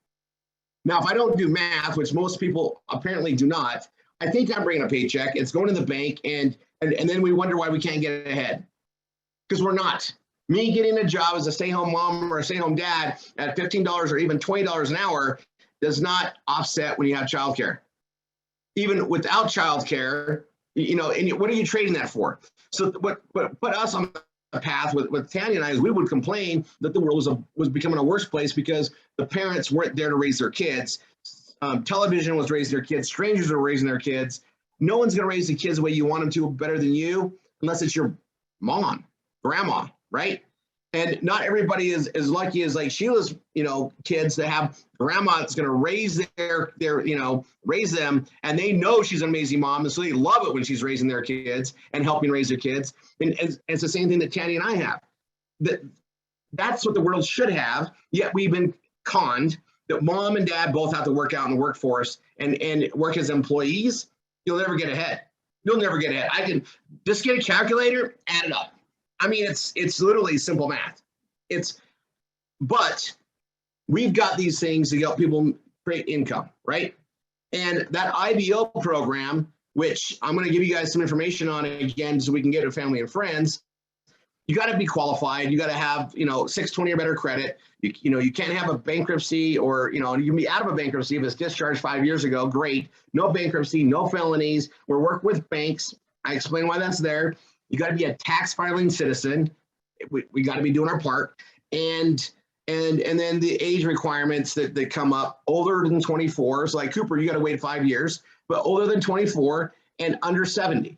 Now, if I don't do math, which most people apparently do not, I think I'm bringing a paycheck. It's going to the bank, and then we wonder why we can't get ahead. Because we're not. Me getting a job as a stay-home mom or a stay-home dad at $15 or even $20 an hour does not offset when you have childcare. Even without childcare, and what are you trading that for? So what put us on the path with Tanya and I is we would complain that the world was becoming a worse place because the parents weren't there to raise their kids. Television was raising their kids. Strangers were raising their kids. No one's going to raise the kids the way you want them to better than you, unless it's your mom, grandma, right? And not everybody is as lucky as like Sheila's, kids that have grandma that's going to raise raise them, and they know she's an amazing mom, and so they love it when she's raising their kids and helping raise their kids. And it's the same thing that Tanya and I have. That's what the world should have. Yet we've been conned that mom and dad both have to work out in the workforce and work as employees. You'll never get ahead. You'll never get ahead. I can just get a calculator, add it up. I mean, it's literally simple math. But we've got these things to help people create income, right? And that IBL program, which I'm going to give you guys some information on again so we can get to family and friends. You got to be qualified. You got to have, 620 or better credit. You can't have a bankruptcy or, you can be out of a bankruptcy if it's discharged 5 years ago. Great. No bankruptcy, no felonies. We're working with banks. I explain why that's there. You got to be a tax filing citizen. We got to be doing our part. And then the age requirements that come up, older than 24. So like Cooper, you got to wait 5 years, but older than 24 and under 70.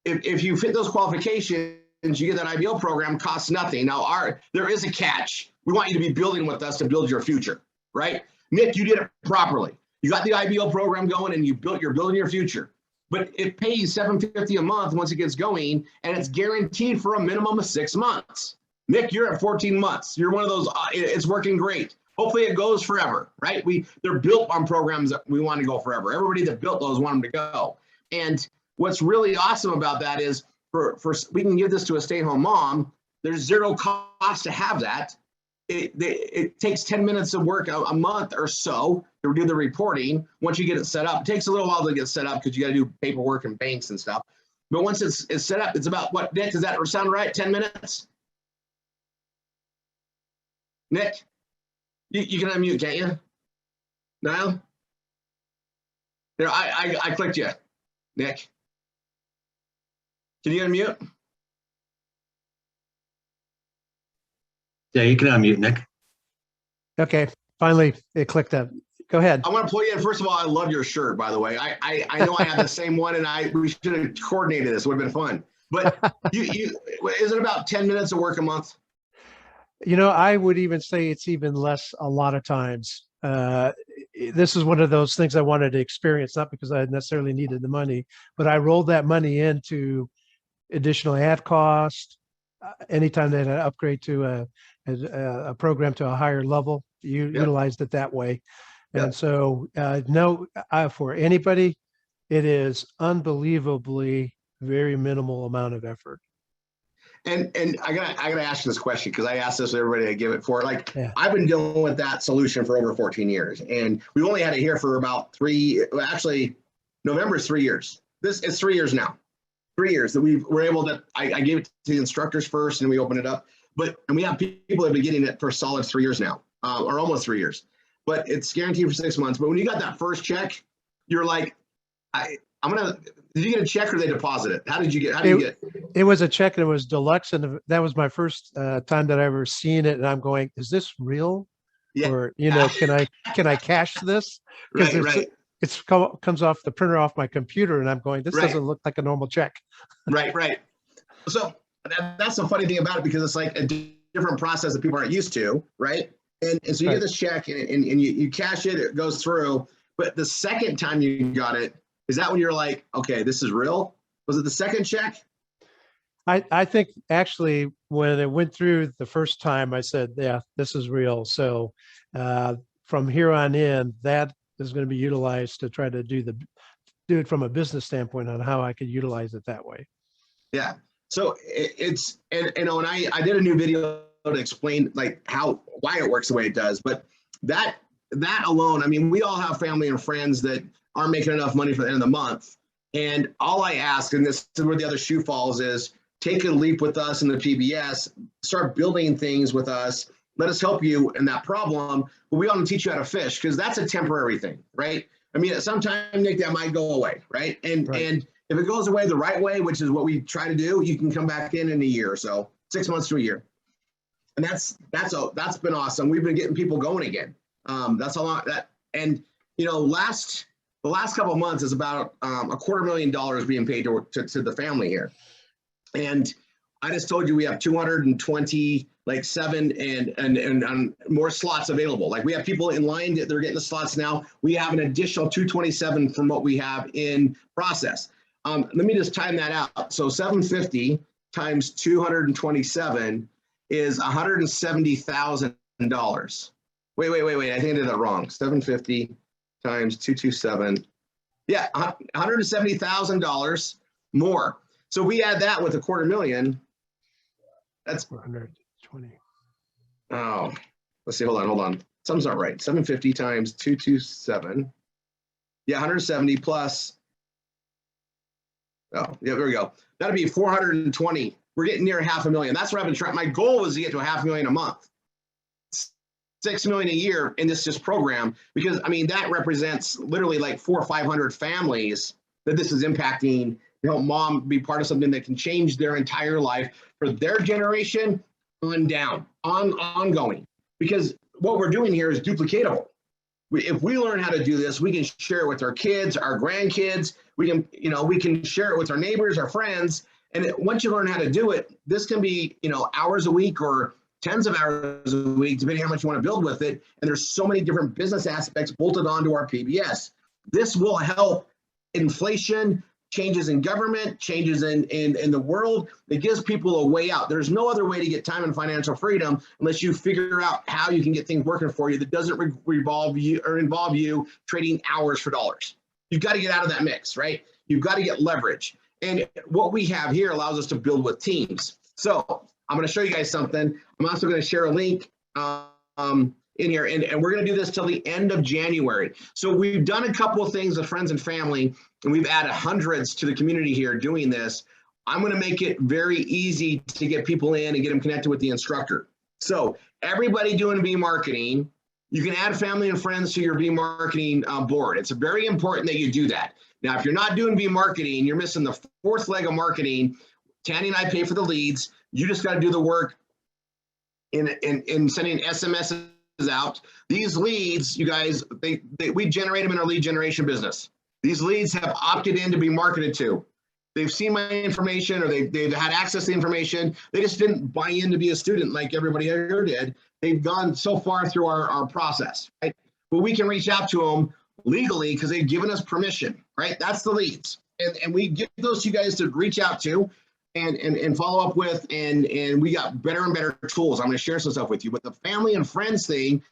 If you fit those qualifications, you get that IBL program, costs nothing. Now, there is a catch. We want you to be building with us to build your future, right? Nick, you did it properly. You got the IBL program going and you're building your future. But it pays $750 a month once it gets going, and it's guaranteed for a minimum of 6 months. Nick, you're at 14 months. You're one of those, it's working great. Hopefully it goes forever, right? They're built on programs that we want to go forever. Everybody that built those want them to go. And what's really awesome about that is we can give this to a stay-at-home mom. There's zero cost to have that. It takes 10 minutes of work a month or so to do the reporting. Once you get it set up, it takes a little while to get set up because you got to do paperwork and banks and stuff. But once it's set up, it's about what, Nick, does that sound right? 10 minutes? Nick, you can unmute, can't you? Niall? Here, I clicked you, Nick. Can you unmute? Yeah, you can unmute, Nick. Okay, finally it clicked up. Go ahead. I want to pull you in. First of all, I love your shirt, by the way. I know I have the same one, and we should have coordinated this. It would have been fun. But is it about 10 minutes of work a month? I would even say it's even less a lot of times. This is one of those things I wanted to experience, not because I necessarily needed the money, but I rolled that money into additional ad cost. Anytime that I upgrade to a program to a higher level, utilized it that way. Yep. And so, for anybody, it is unbelievably very minimal amount of effort. And I gotta ask you this question because I asked this to everybody I give it for. Like, Yeah. I've been dealing with that solution for over 14 years, and we've only had it here for about actually, November is 3 years. It's 3 years now. 3 years that we're able to. I gave it to the instructors first, and we opened it up. And we have people that have been getting it for a solid 3 years now, or almost 3 years. But it's guaranteed for 6 months. But when you got that first check, you're like, did you get a check or they deposit it? How did you get it? It was a check and it was deluxe. And that was my first time that I ever seen it. And I'm going, is this real? Yeah. Or, you know, can I cash this? Because Right. it's comes off the printer off my computer. And I'm going, this doesn't look like a normal check. Right. So that's the funny thing about it, because it's like a different process that people aren't used to. Right. And so you get this check and you cash it, it goes through. But the second time you got it, is that when you're like, okay, this is real? Was it the second check? I think actually when it went through the first time, I said, yeah, this is real. So from here on in, that is going to be utilized to try to do it from a business standpoint on how I could utilize it that way. Yeah. So it's, and you know, and I did a new video to explain like why it works the way it does. But that alone, I mean, we all have family and friends that aren't making enough money for the end of the month. And all I ask, and this is where the other shoe falls, is take a leap with us in the PBS, start building things with us. Let us help you in that problem. But we want to teach you how to fish, because that's a temporary thing, right? I mean, at some time, Nick, that might go away, right? And if it goes away the right way, which is what we try to do, you can come back in a year or so, 6 months to a year. And that's been awesome. We've been getting people going again. That's a lot. And you know, the last couple of months is about $250,000 being paid to the family here. And I just told you we have 227 and more slots available. Like, we have people in line that they're getting the slots now. We have an additional 227 from what we have in process. Let me just time that out. So 750 times 227 is $170,000. Wait. I think I did that wrong. 750 times 227. Yeah, $170,000 more. So we add that with $250,000. That's 420. Oh, let's see. Hold on. Something's not right. 750 times 227. Yeah, 170 plus. Oh, yeah, there we go. That'd be 420. We're getting near $500,000. That's what I've been trying. My goal was to get to $500,000 a month. $6 million a year in this program, because I mean, that represents literally like 400 or 500 families that this is impacting. You know, mom be part of something that can change their entire life for their generation ongoing. Because what we're doing here is duplicatable. If we learn how to do this, we can share it with our kids, our grandkids. We can share it with our neighbors, our friends. And once you learn how to do it, this can be, hours a week or tens of hours a week, depending on how much you want to build with it. And there's so many different business aspects bolted onto our PBS. This will help inflation, changes in government, changes in the world. It gives people a way out. There's no other way to get time and financial freedom unless you figure out how you can get things working for you that doesn't involve you trading hours for dollars. You've got to get out of that mix, right? You've got to get leverage. And what we have here allows us to build with teams. So I'm going to show you guys something. I'm also going to share a link in here, and we're going to do this till the end of January. So we've done a couple of things with friends and family, and we've added hundreds to the community here doing this. I'm going to make it very easy to get people in and get them connected with the instructor. So everybody doing V marketing, you can add family and friends to your V marketing board. It's very important that you do that. Now, if you're not doing V marketing, you're missing the fourth leg of marketing. Tanny and I pay for the leads. You just got to do the work in sending SMSs out. These leads, you guys, we generate them in our lead generation business. These leads have opted in to be marketed to. They've seen my information, or they've had access to the information. They just didn't buy in to be a student like everybody here did. They've gone so far through our process, right? But we can reach out to them legally because they've given us permission, right? That's the leads. And we give those to you guys to reach out to and follow up with, and we got better and better tools. I'm going to share some stuff with you. But the family and friends thing,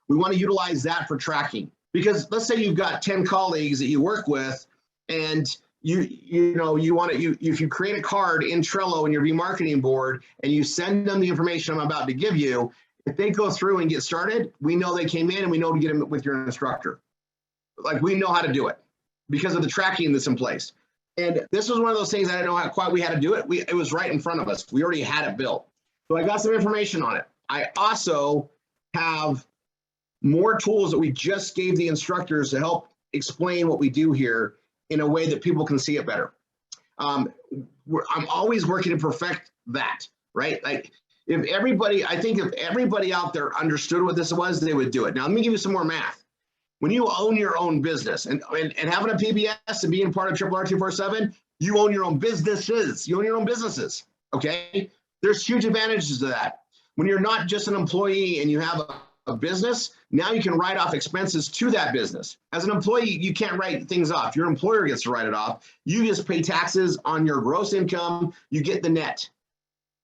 we want to utilize that for tracking. Because let's say you've got 10 colleagues that you work with, and if you create a card in Trello in your remarketing board and you send them the information I'm about to give you, if they go through and get started, we know they came in and we know to get them with your instructor. Like, we know how to do it because of the tracking that's in place. And this was one of those things I didn't know how quite we had to do it. It was right in front of us. We already had it built. So I got some information on it. I also have more tools that we just gave the instructors to help explain what we do here in a way that people can see it better. I'm always working to perfect that, right? Like, if everybody out there understood what this was, they would do it. Now, let me give you some more math. When you own your own business and having a PBS and being part of RRR247, you own your own businesses. You own your own businesses, okay? There's huge advantages to that. When you're not just an employee and you have a business, now you can write off expenses to that business. As an employee, you can't write things off. Your employer gets to write it off. You just pay taxes on your gross income. You get the net.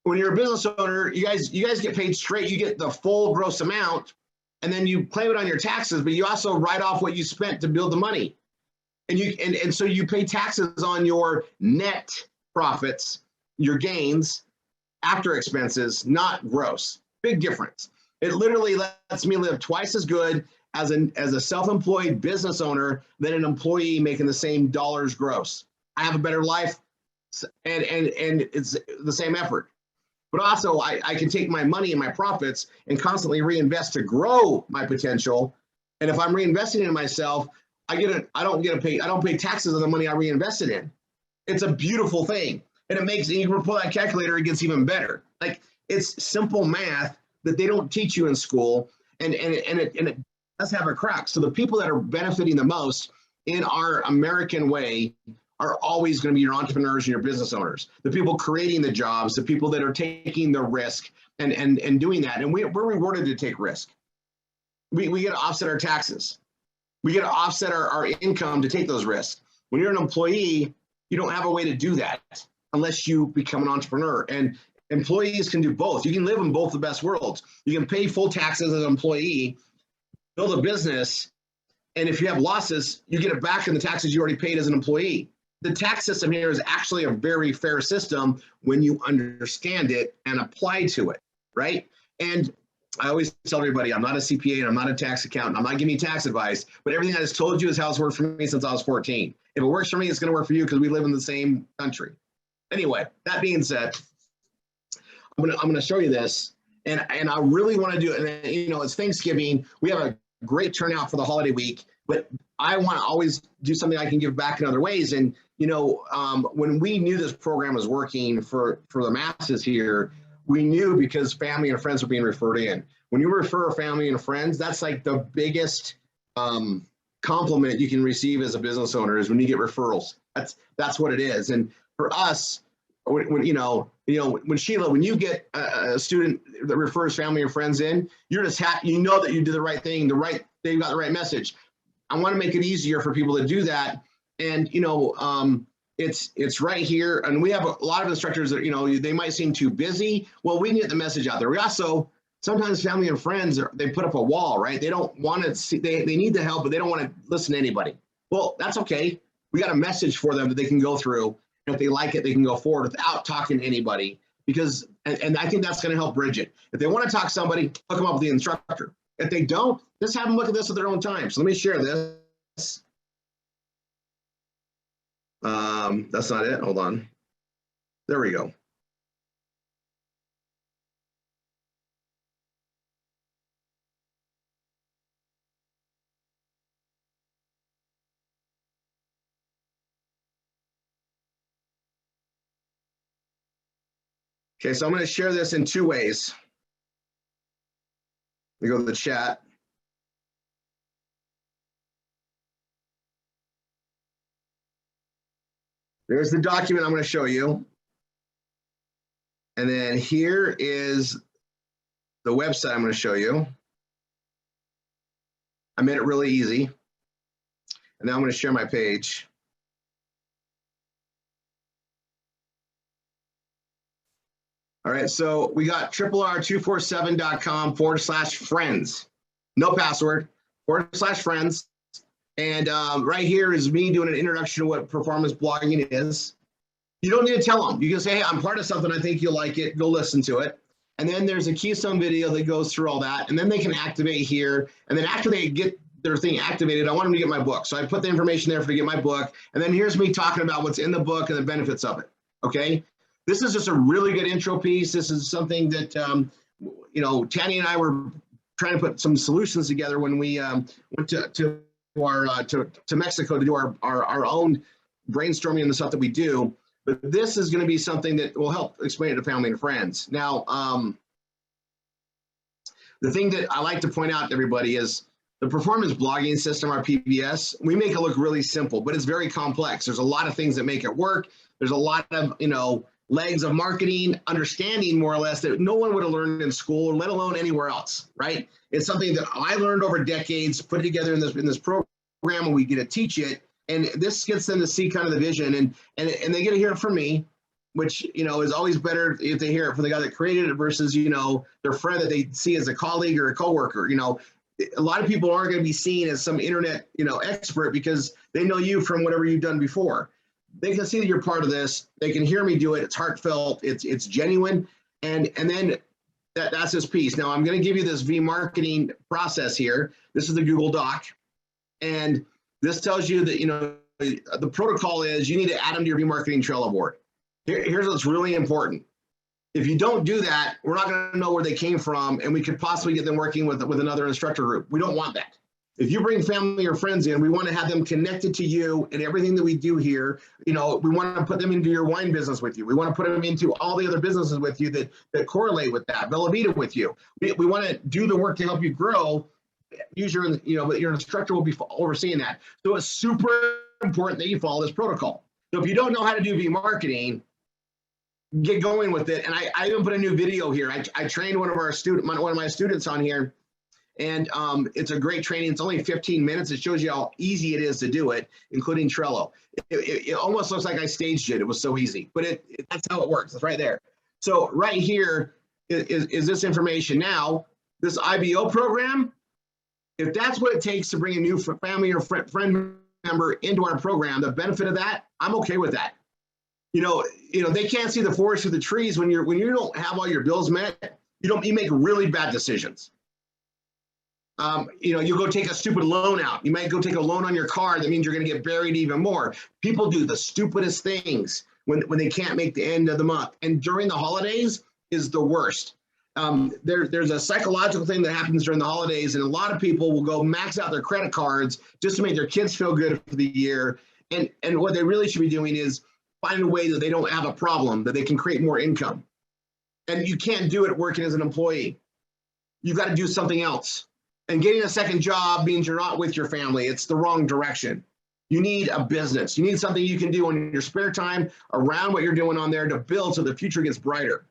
When you're a business owner, you guys get paid straight. You get the full gross amount, and then you claim it on your taxes, but you also write off what you spent to build the money. And so you pay taxes on your net profits, your gains after expenses, not gross. Big difference. It literally lets me live twice as good as a self-employed business owner than an employee making the same dollars gross. I have a better life, and it's the same effort. But also, I can take my money and my profits and constantly reinvest to grow my potential. And if I'm reinvesting in myself, I don't pay taxes on the money I reinvested in. It's a beautiful thing, and it makes, and you can pull that calculator, it gets even better. Like, it's simple math that they don't teach you in school, and it does have a crack. So the people that are benefiting the most in our American way are always going to be your entrepreneurs and your business owners, the people creating the jobs, the people that are taking the risk and doing that. And we're rewarded to take risk. We get to offset our taxes. We get to offset our income to take those risks. When you're an employee, you don't have a way to do that unless you become an entrepreneur. And employees can do both. You can live in both the best worlds. You can pay full taxes as an employee, build a business, and if you have losses, you get it back in the taxes you already paid as an employee. The tax system here is actually a very fair system when you understand it and apply to it, right? And I always tell everybody, I'm not a CPA and I'm not a tax accountant. I'm not giving you tax advice, but everything I just told you is how it's worked for me since I was 14. If it works for me, it's going to work for you because we live in the same country. Anyway, that being said, I'm gonna show you this, and I really want to do it. And, you know, it's Thanksgiving. We have a great turnout for the holiday week, but I want to always do something I can give back in other ways. And, you know, when we knew this program was working for the masses here, we knew because family and friends were being referred in. When you refer family and friends, that's like the biggest compliment you can receive as a business owner, is when you get referrals. That's what it is. And for us, when Sheila, when you get a student that refers family or friends in, you're just happy. You know that you did the right thing. They've got the right message. I want to make it easier for people to do that. And, you know, it's right here. And we have a lot of instructors that, you know, they might seem too busy. Well, we can get the message out there. We also, sometimes family and friends, they put up a wall, right? They don't want to see, they need the help, but they don't want to listen to anybody. Well, that's okay. We got a message for them that they can go through. And if they like it, they can go forward without talking to anybody, because, and I think that's going to help bridge it. If they want to talk to somebody, hook them up with the instructor. If they don't, just have them look at this at their own time. So let me share this. That's not it. Hold on. There we go. Okay, so I'm going to share this in two ways. We go to the chat. There's the document I'm going to show you. And then here is the website I'm going to show you. I made it really easy. And now I'm going to share my page. All right, so we got RRR247.com/friends. No password, /friends. And right here is me doing an introduction to what performance blogging is. You don't need to tell them. You can say, hey, I'm part of something. I think you'll like it. Go listen to it. And then there's a Keystone video that goes through all that. And then they can activate here. And then after they get their thing activated, I want them to get my book. So I put the information there for to get my book. And then here's me talking about what's in the book and the benefits of it. Okay. This is just a really good intro piece. This is something that, you know, Tanny and I were trying to put some solutions together when we went to Mexico to do our own brainstorming and the stuff that we do. But this is going to be something that will help explain it to family and friends. Now, the thing that I like to point out to everybody is the performance blogging system, our PBS, we make it look really simple, but it's very complex. There's a lot of things that make it work. There's a lot of, you know, legs of marketing, understanding more or less that no one would have learned in school, let alone anywhere else, right? It's something that I learned over decades, put it together in this program, and we get to teach it. And this gets them to see kind of the vision, and they get to hear it from me, which, you know, is always better if they hear it from the guy that created it versus, you know, their friend that they see as a colleague or a coworker. You know, a lot of people aren't going to be seen as some internet, you know, expert because they know you from whatever you've done before. They can see that you're part of this. They can hear me do it. It's heartfelt. It's genuine. And then that's this piece. Now I'm going to give you this V-marketing process here. This is the Google Doc. And this tells you that, you know, the protocol is you need to add them to your V-marketing Trello board. Here's what's really important. If you don't do that, we're not going to know where they came from, and we could possibly get them working with another instructor group. We don't want that. If you bring family or friends in, we want to have them connected to you and everything that we do here. You know, we want to put them into your wine business with you. We want to put them into all the other businesses with you that correlate with that. Velveeta with you. We want to do the work to help you grow. Use your, you know, but your instructor will be overseeing that. So it's super important that you follow this protocol. So if you don't know how to do V-marketing, get going with it. And I even put a new video here. I trained one of my students on here, and it's a great training. It's only 15 minutes. It shows you how easy it is to do it, including Trello. It almost looks like I staged it. It was so easy, but that's how it works. It's right there. So right here is this information. Now, this IBO program, if that's what it takes to bring a new family or friend member into our program, the benefit of that, I'm okay with that. You know, they can't see the forest through the trees when you don't have all your bills met. You make really bad decisions. You know, you go take a stupid loan out. You might go take a loan on your car. That means you're going to get buried even more. People do the stupidest things when they can't make the end of the month. And during the holidays is the worst. There's a psychological thing that happens during the holidays, and a lot of people will go max out their credit cards just to make their kids feel good for the year. And what they really should be doing is find a way that they don't have a problem, that they can create more income. And you can't do it working as an employee. You've got to do something else. And getting a second job means you're not with your family. It's the wrong direction. You need a business. You need something you can do in your spare time around what you're doing on there to build so the future gets brighter.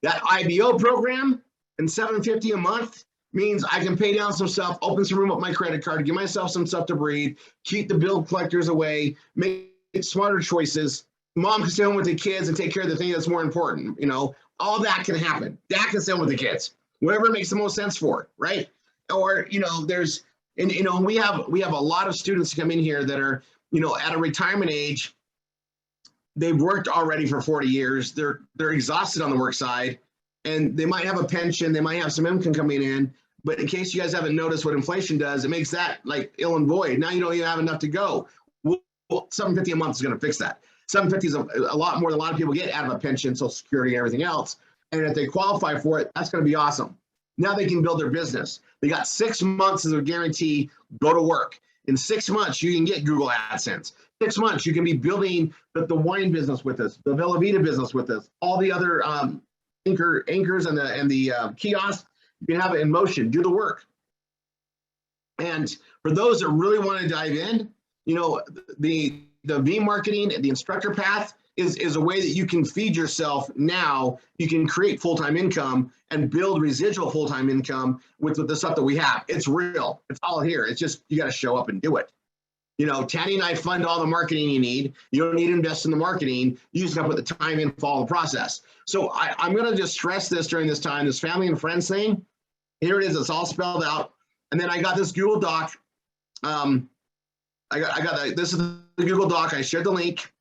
That IBO program and $750 a month means I can pay down some stuff, open some room up my credit card, give myself some stuff to breathe, keep the bill collectors away, make smarter choices. Mom can stay home with the kids and take care of the thing that's more important. You know, all that can happen. Dad can stay home with the kids, whatever makes the most sense for it, right? Or, you know, we have a lot of students come in here that are, you know, at a retirement age. They've worked already for 40 years. They're exhausted on the work side, and they might have a pension. They might have some income coming in. But in case you guys haven't noticed what inflation does, it makes that like ill and void. Now you don't even have enough to go. Well, $750 a month is going to fix that. $750 is a lot more than a lot of people get out of a pension, Social Security, and everything else. And if they qualify for it, that's going to be awesome. Now they can build their business. They got 6 months as a guarantee, go to work. In 6 months, you can get Google AdSense. 6 months, you can be building the wine business with us, the Velveeta business with us, all the other anchors and the kiosks. You can have it in motion, do the work. And for those that really want to dive in, you know, the V-marketing, the instructor path is a way that you can feed yourself now. You can create full-time income and build residual full-time income with the stuff that we have. It's real. It's all here. It's just, you got to show up and do it. You know, Tanny and I fund all the marketing you need. You don't need to invest in the marketing. You just got to put the time in, follow the process. So I'm going to just stress this during this time, this family and friends thing. Here it is. It's all spelled out. And then I got this Google Doc. I got this is the Google Doc. I shared the link.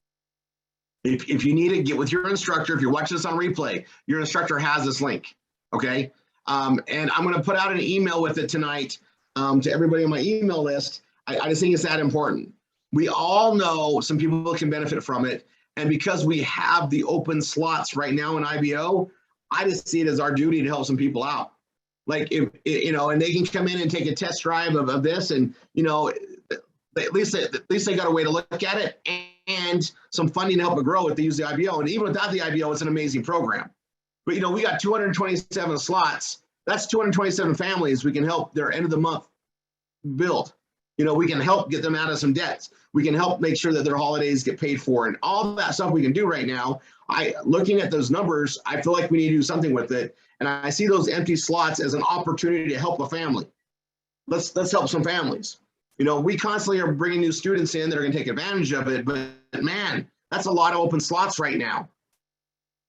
If you need it, get with your instructor. If you're watching this on replay, your instructor has this link. Okay. And I'm going to put out an email with it tonight to everybody on my email list. I just think it's that important. We all know some people can benefit from it. And because we have the open slots right now in IBO, I just see it as our duty to help some people out. Like, if you know, and they can come in and take a test drive of this, and, you know, at least they got a way to look at it and some funding to help it grow if they use the IBO. And even without the IBO, it's an amazing program. But, you know, we got 227 slots. That's 227 families we can help their end of the month build. You know, we can help get them out of some debts. We can help make sure that their holidays get paid for, and all that stuff we can do right now. Looking at those numbers, I feel like we need to do something with it. And I see those empty slots as an opportunity to help a family. Let's help some families. You know, we constantly are bringing new students in that are going to take advantage of it, but man, that's a lot of open slots right now.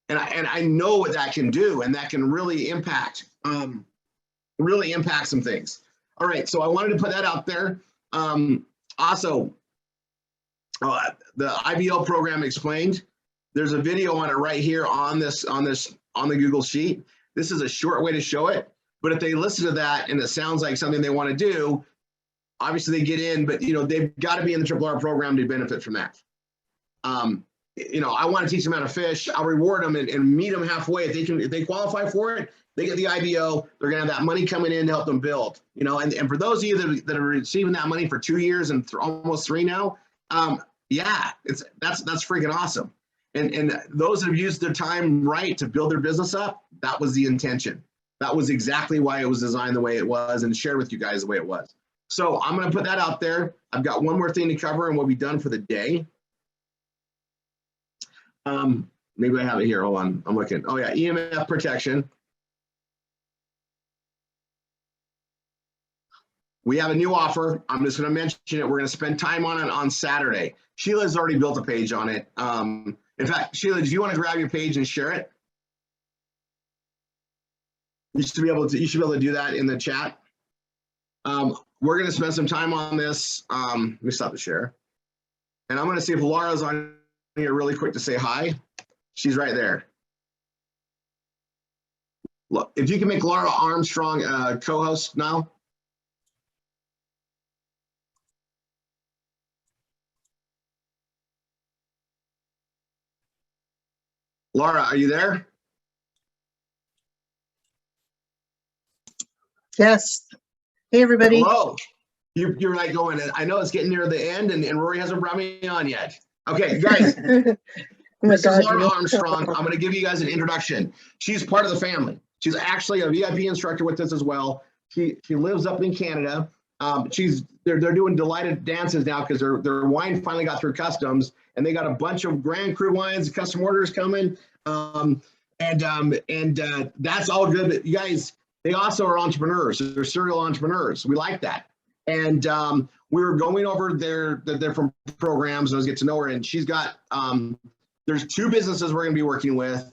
And I know what that can do, and that can really impact some things. All right, so I wanted to put that out there. Also, the IBL program explained. There's a video on it right here on the Google Sheet. This is a short way to show it, but if they listen to that and it sounds like something they want to do, obviously they get in, but, you know, they've got to be in the RRR program to benefit from that. You know, I want to teach them how to fish. I'll reward them and meet them halfway. If they qualify for it, they get the IBO. They're going to have that money coming in to help them build. You know, and for those of you that are receiving that money for 2 years and almost 3 now, yeah, that's freaking awesome. And those that have used their time right to build their business up, that was the intention. That was exactly why it was designed the way it was and shared with you guys the way it was. So I'm going to put that out there. I've got one more thing to cover and we'll be done for the day. Maybe I have it here. Hold on. I'm looking. Oh yeah, Emf Protection. We have a new offer. I'm just going to mention it. We're going to spend time on it on Saturday. Sheila's already built a page on it. In fact, Sheila, do you want to grab your page and share it? You should be able to do that in the chat. We're going to spend some time on this. Let me stop the share. And I'm going to see if Laura's on here really quick to say hi. She's right there. Look, if you can make Laura Armstrong co-host now. Laura, are you there? Yes. Hey, everybody. Hello. You're like going, I know it's getting near the end, and Rory hasn't brought me on yet. Okay, guys. Oh my This is Laura God. Armstrong. I'm going to give you guys an introduction. She's part of the family. She's actually a VIP instructor with us as well. She lives up in Canada. They're doing delighted dances now because their wine finally got through customs, and they got a bunch of Grand Cru wines, custom orders coming. That's all good. But you guys, they also are entrepreneurs. They're serial entrepreneurs. We like that. And we were going over their different programs, and I was getting to know her. And she's got there's 2 businesses we're going to be working with.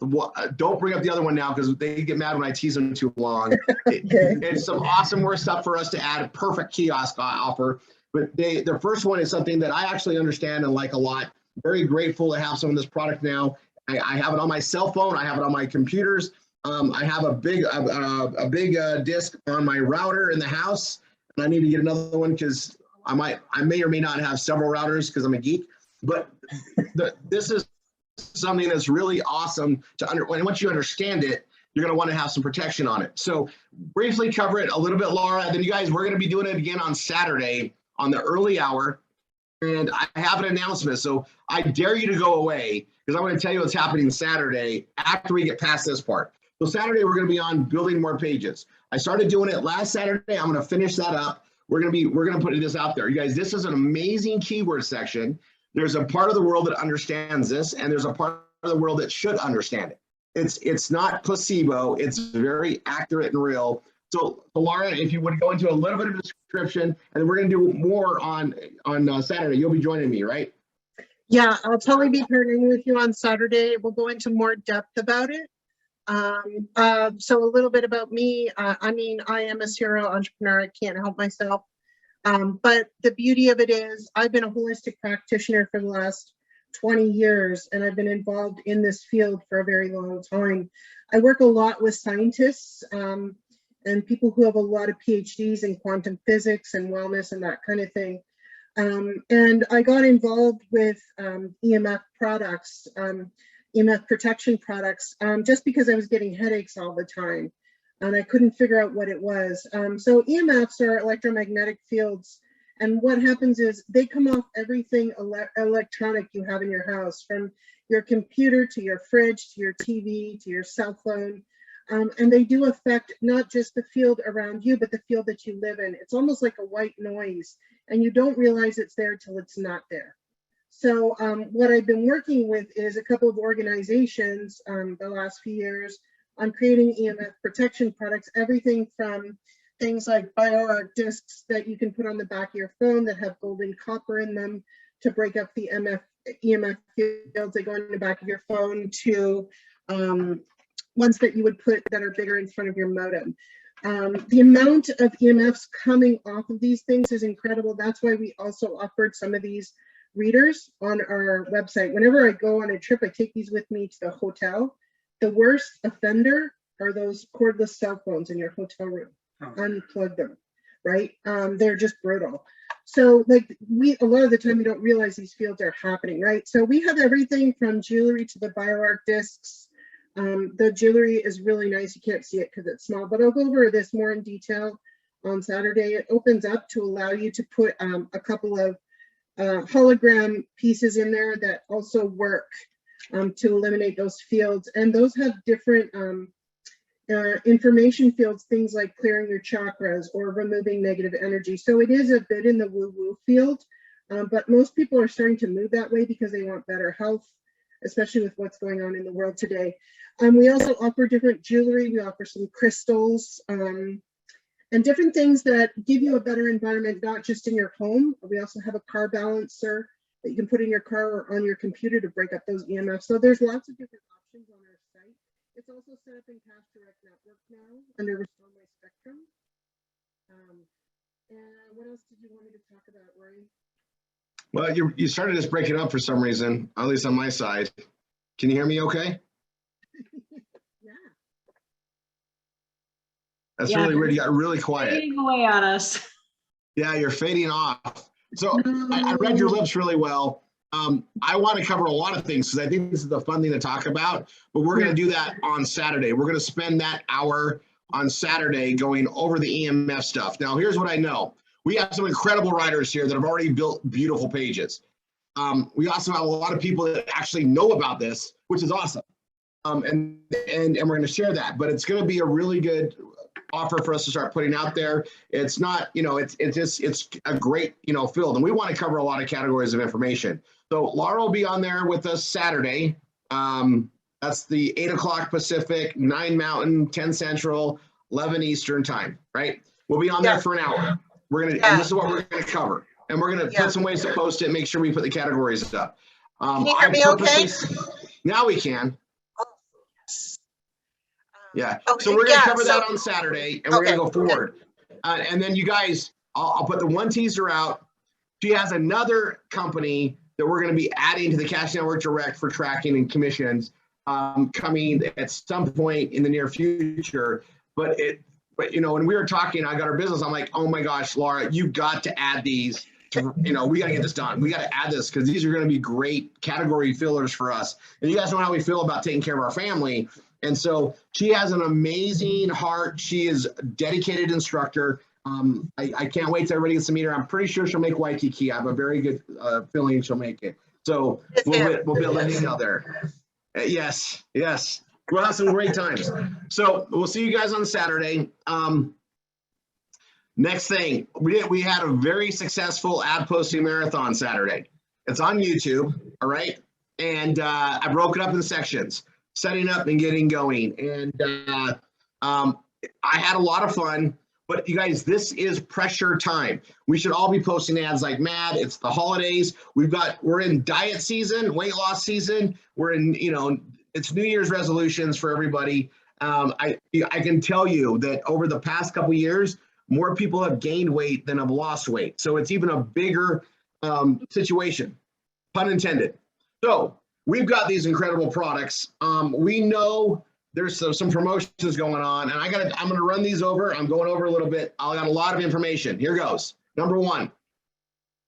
Don't bring up the other one now because they get mad when I tease them too long. It's some awesome more stuff for us to add. A perfect kiosk offer. But their first one is something that I actually understand and like a lot. Very grateful to have some of this product now. I have it on my cell phone. I have it on my computers. I have a big disc on my router in the house, and I need to get another one because I may or may not have several routers because I'm a geek. But this is something that's really awesome to and once you understand it, you're going to want to have some protection on it. So briefly cover it a little bit, Laura. Then you guys, we're going to be doing it again on Saturday on the early hour. And I have an announcement. So I dare you to go away because I'm going to tell you what's happening Saturday after we get past this part. So Saturday, we're going to be on building more pages. I started doing it last Saturday. I'm going to finish that up. We're going to put this out there. You guys, this is an amazing keyword section. There's a part of the world that understands this, and there's a part of the world that should understand it. It's not placebo. It's very accurate and real. So Laura, if you would go into a little bit of a description, and we're going to do more on Saturday. You'll be joining me, right? Yeah, I'll totally be partnering with you on Saturday. We'll go into more depth about it. So a little bit about me. I am a serial entrepreneur. I can't help myself. But the beauty of it is I've been a holistic practitioner for the last 20 years, and I've been involved in this field for a very long time. I work a lot with scientists and people who have a lot of PhDs in quantum physics and wellness and that kind of thing. And I got involved with EMF products, EMF protection products, just because I was getting headaches all the time and I couldn't figure out what it was. So EMFs are electromagnetic fields. And what happens is they come off everything electronic you have in your house, from your computer to your fridge, to your TV, to your cell phone. And they do affect not just the field around you, but the field that you live in. It's almost like a white noise, and you don't realize it's there till it's not there. So what I've been working with is a couple of organizations the last few years on creating EMF protection products, everything from things like BioArc discs that you can put on the back of your phone that have gold and copper in them to break up the EMF fields that go in the back of your phone, to ones that you would put that are bigger in front of your modem. The amount of EMFs coming off of these things is incredible. That's why we also offered some of these readers on our website. Whenever I go on a trip, I take these with me to the hotel. The worst offender are those cordless cell phones in your hotel room. Unplug them, right? They're just brutal. So like a lot of the time we don't realize these fields are happening, right? So we have everything from jewelry to the BioArc discs. The jewelry is really nice. You can't see it because it's small, but I'll go over this more in detail on Saturday. It opens up to allow you to put a couple of hologram pieces in there that also work to eliminate those fields. And those have different information fields, things like clearing your chakras or removing negative energy. So it is a bit in the woo-woo field, but most people are starting to move that way because they want better health, especially with what's going on in the world today. We also offer different jewelry. We offer some crystals and different things that give you a better environment, not just in your home. We also have a car balancer that you can put in your car or on your computer to break up those EMFs. So there's lots of different options on our site. It's also set up in Cash Direct Network now under Restore My Spectrum. And what else did you want me to talk about, Rory? Well, you started just breaking up for some reason, at least on my side. Can you hear me okay? Yeah. That's really weird. You got really quiet. Fading away on us. Yeah, you're fading off. So I read your lips really well. I want to cover a lot of things because I think this is the fun thing to talk about, but we're going to do that on Saturday. We're going to spend that hour on Saturday going over the EMF stuff. Now, here's what I know. We have some incredible writers here that have already built beautiful pages. We also have a lot of people that actually know about this, which is awesome. And we're going to share that, but it's going to be a really good offer for us to start putting out there. It's not, it's a great, field, and we want to cover a lot of categories of information. So Laura will be on there with us Saturday. That's the 8 o'clock Pacific, 9 Mountain, 10 Central, 11 Eastern time, right? We'll be on there for an hour. We're going to, and this is what we're going to cover. And we're going to put some ways to post it, make sure we put the categories up. Can you hear me okay? Now we can. Oh, yes. Yeah. Okay, So we're going to cover that on Saturday, and we're going to go forward. Okay. And then you guys, I'll put the one teaser out. She has another company that we're going to be adding to the Cash Network Direct for tracking and commissions coming at some point in the near future. But when we were talking, I got our business. I'm like, oh my gosh, Laura, you got to add these. We got to get this done. We got to add this because these are going to be great category fillers for us. And you guys know how we feel about taking care of our family. And so she has an amazing heart. She is a dedicated instructor. I can't wait till everybody gets to meet her. I'm pretty sure she'll make Waikiki. I have a very good feeling she'll make it. So we'll be able to hang out there. Yes. We'll have some great times. So we'll see you guys on Saturday. Next thing, we had a very successful ad posting marathon Saturday. It's on YouTube, all right? And I broke it up in sections, setting up and getting going. And I had a lot of fun. But you guys, this is pressure time. We should all be posting ads like mad. It's the holidays. We're in diet season, weight loss season. We're in, it's New Year's resolutions for everybody. I can tell you that over the past couple of years, more people have gained weight than have lost weight. So it's even a bigger situation, pun intended. So we've got these incredible products. We know there's some promotions going on, and I'm going to run these over. I'm going over a little bit. I got a lot of information. Here goes. Number one,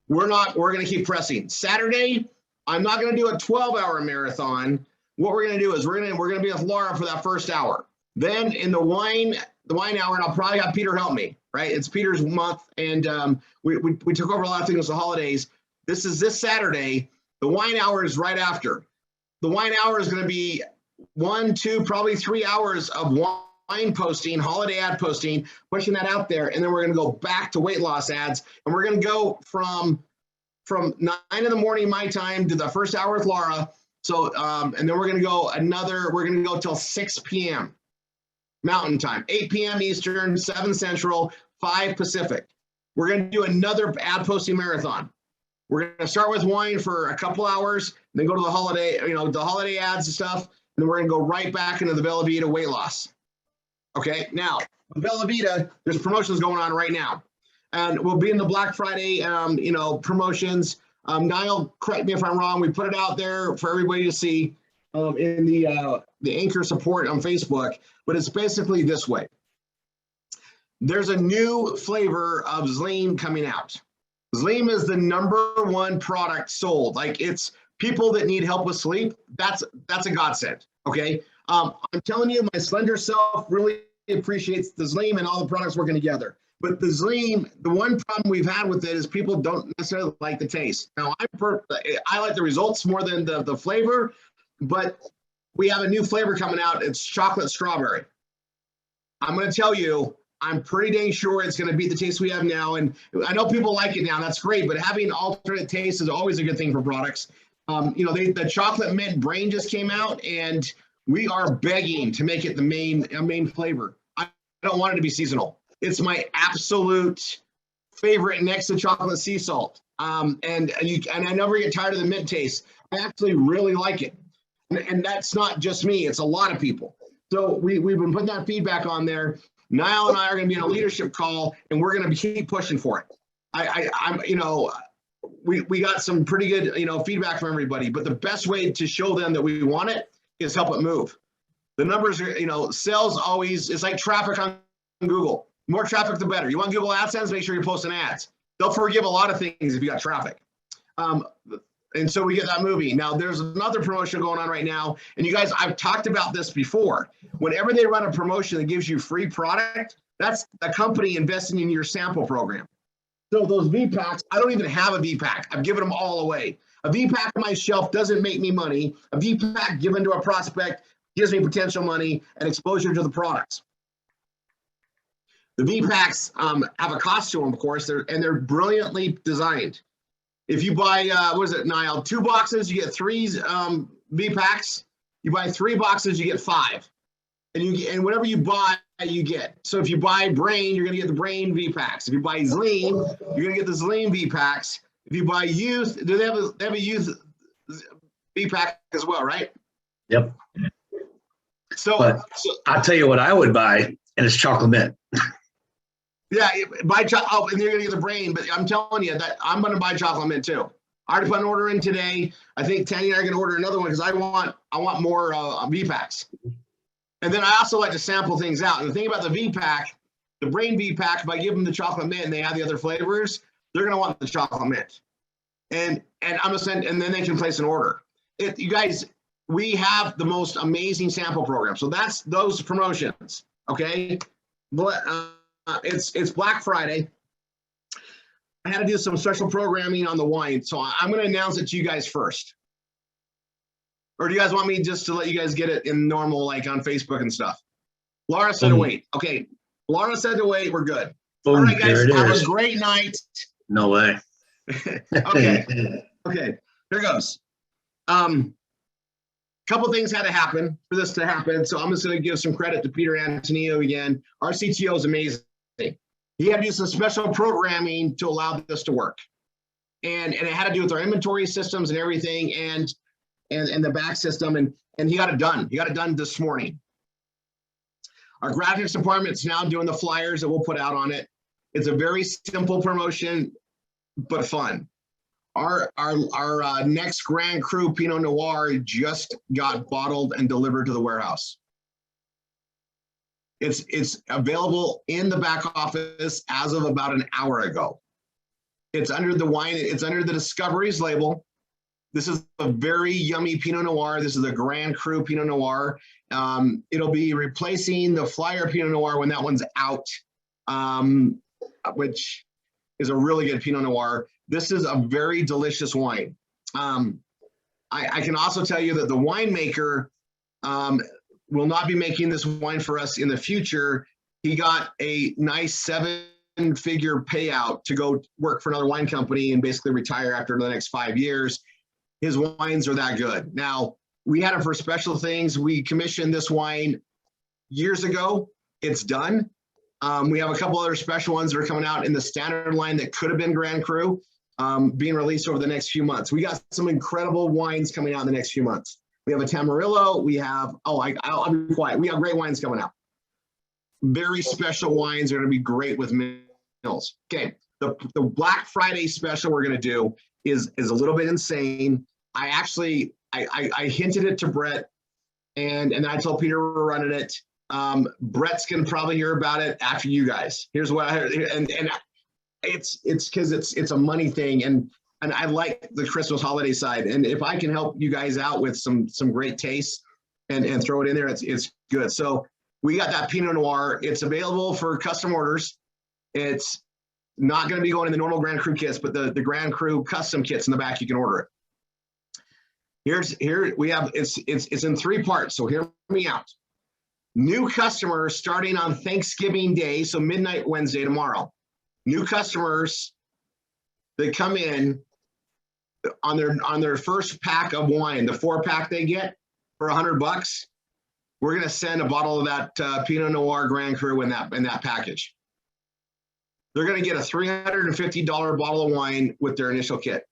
we're going to keep pressing. Saturday, I'm not going to do a 12-hour marathon. What we're going to do is we're going to be with Laura for that first hour. Then in the wine hour, and I'll probably have Peter help me, right? It's Peter's month, and we took over a lot of things with the holidays. This is this Saturday. The wine hour is right after. The wine hour is going to be 1, 2, probably 3 hours of wine posting, holiday ad posting, pushing that out there, and then we're going to go back to weight loss ads, and we're going to go from 9 in the morning my time to the first hour with Laura. So and then we're going to go till 6 p.m. Mountain time, 8 p.m. Eastern, 7 Central, 5 Pacific. We're going to do another ad posting marathon. We're going to start with wine for a couple hours, then go to the holiday, the holiday ads and stuff, and then we're going to go right back into the Bella Vita weight loss. Okay, now, with Bella Vita, there's promotions going on right now. And we'll be in the Black Friday, promotions. Niall, correct me if I'm wrong, we put it out there for everybody to see in the Anchor support on Facebook, but it's basically this way. There's a new flavor of Zleam coming out. Zleam is the #1 product sold. Like, it's people that need help with sleep. That's a godsend. Okay. I'm telling you, my slender self really appreciates the Zleam and all the products working together. But the Zleam, the one problem we've had with it is people don't necessarily like the taste. Now, I like the results more than the flavor, but we have a new flavor coming out. It's chocolate strawberry. I'm going to tell you, I'm pretty dang sure it's going to beat the taste we have now. And I know people like it now. That's great. But having alternate taste is always a good thing for products. The chocolate mint brain just came out, and we are begging to make it the main flavor. I don't want it to be seasonal. It's my absolute favorite next to chocolate sea salt. And I never get tired of the mint taste. I actually really like it. And that's not just me. It's a lot of people. So we've been putting that feedback on there. Niall and I are going to be in a leadership call, and we're going to keep pushing for it. We got some pretty good, feedback from everybody, but the best way to show them that we want it is help it move. The numbers are, sales always, it's like traffic on Google. More traffic, the better. You want Google AdSense, make sure you're posting ads. They'll forgive a lot of things if you got traffic. And so we get that moving. Now, there's another promotion going on right now. And you guys, I've talked about this before. Whenever they run a promotion that gives you free product, that's a company investing in your sample program. So those V-Packs, I don't even have a V-Pack. I've given them all away. A V-Pack on my shelf doesn't make me money. A V-Pack given to a prospect gives me potential money and exposure to the products. The V-Packs have a cost to them, of course, they're brilliantly designed. If you buy, what is it, Niall? 2 boxes, you get 3 V-Packs. You buy 3 boxes, you get 5. And whatever you buy, you get. So if you buy Brain, you're going to get the Brain V-Packs. If you buy Zleam, you're going to get the Zleam V-Packs. If you buy Youth, they have a Youth V-Pack as well, right? Yep. So I'll tell you what I would buy, and it's chocolate mint. Yeah, buy chocolate. Oh, and you're gonna get the Brain, but I'm telling you that I'm gonna buy chocolate mint too. I already put an order in today. I think Tanya and I are gonna order another one because I want more V-Packs. And then I also like to sample things out. And the thing about the V-Pack, the Brain V-Pack, if I give them the chocolate mint and they have the other flavors, they're gonna want the chocolate mint. And I'm gonna send, and then they can place an order. You guys, we have the most amazing sample program. So that's those promotions. Okay. It's Black Friday. I had to do some special programming on the wine, so I'm going to announce it to you guys first. Or do you guys want me just to let you guys get it in normal, like on Facebook and stuff? Laura said to wait. Okay, Laura said to wait. We're good. Boom, all right, guys, have is. a great night. No way. Okay, here goes. Couple things had to happen for this to happen, so I'm just going to give some credit to Peter Antonio again. Our CTO is amazing. He had to do some special programming to allow this to work, and it had to do with our inventory systems and everything, and the back system, and he got it done. He got it done this morning. Our graphics department's now doing the flyers that we'll put out on it. It's a very simple promotion, but fun. Our next Grand Cru Pinot Noir just got bottled and delivered to the warehouse. It's available in the back office as of about an hour ago. It's under the Discoveries label. This is a very yummy Pinot Noir. This is a Grand Cru Pinot Noir. It'll be replacing the Flyer Pinot Noir when that one's out, which is a really good Pinot Noir. This is a very delicious wine. I can also tell you that the winemaker will not be making this wine for us in the future. He got a nice 7-figure payout to go work for another wine company and basically retire after the next 5 years. His wines are that good. Now, we had it for special things. We commissioned this wine years ago. It's done. We have a couple other special ones that are coming out in the standard line that could have been Grand Cru, being released over the next few months. We got some incredible wines coming out in the next few months. We have a Tamarillo. We have, I'll be quiet. We have great wines coming out. Very special wines are going to be great with meals. Okay, the Black Friday special we're going to do is a little bit insane. I hinted it to Brett, and I told Peter we're running it. Brett's gonna probably hear about it after you guys. Here's what I heard, and it's because it's a money thing, and I like the Christmas holiday side. And if I can help you guys out with some great tastes and throw it in there, it's good. So we got that Pinot Noir. It's available for custom orders. It's not going to be going in the normal Grand Cru kits, but the Grand Cru custom kits in the back, you can order it. Here we have, it's in 3 parts, so hear me out. New customers starting on Thanksgiving Day, so midnight Wednesday tomorrow. New customers that come in on their first pack of wine, the 4-pack they get for $100, we're going to send a bottle of that Pinot Noir Grand Cru in that package. They're going to get a $350 bottle of wine with their initial kit.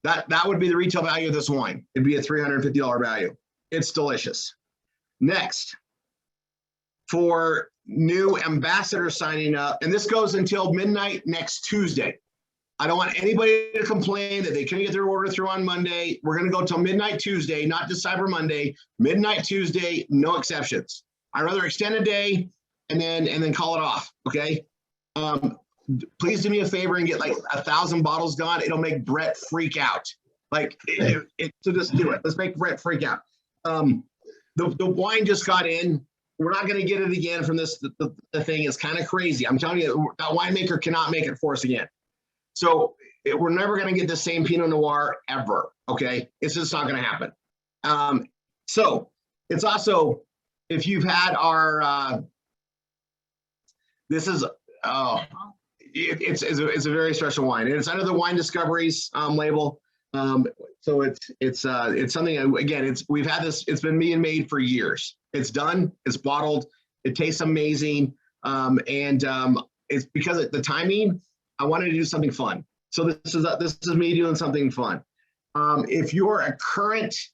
That would be the retail value of this wine. It'd be a $350 value. It's delicious. Next, for new ambassadors signing up, and this goes until midnight next Tuesday. I don't want anybody to complain that they couldn't get their order through on Monday. We're going to go till midnight Tuesday, not just Cyber Monday. Midnight Tuesday, no exceptions. I'd rather extend a day and then call it off. Okay. Please do me a favor and get like 1,000 bottles gone. It'll make Brett freak out. Like, so just do it. Let's make Brett freak out. The wine just got in. We're not going to get it again from this. The thing is kind of crazy. I'm telling you, that winemaker cannot make it for us again. So we're never going to get the same Pinot Noir ever. Okay. It's just not going to happen. So it's also, if you've had our, this is, it's a very special wine, and it's under the Wine Discoveries label. So it's something, again, we've had this, it's been being made for years. It's done, it's bottled, it tastes amazing. It's because of the timing, I wanted to do something fun. So this is me doing something fun. If you're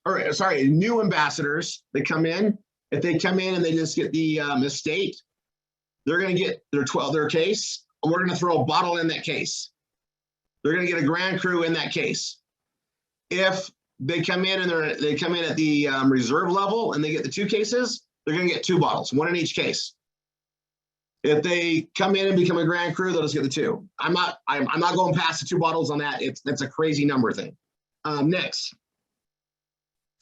new ambassadors that come in, if they come in and they just get the estate, they're going to get their case, and we're going to throw a bottle in that case. They're going to get a Grand Cru in that case. If they come in and they come in at the reserve level and they get the 2 cases, they're going to get 2 bottles, 1 in each case. If they come in and become a Grand Cru, they'll just get the 2. I'm not going past the 2 bottles on that. That's a crazy number thing. Next,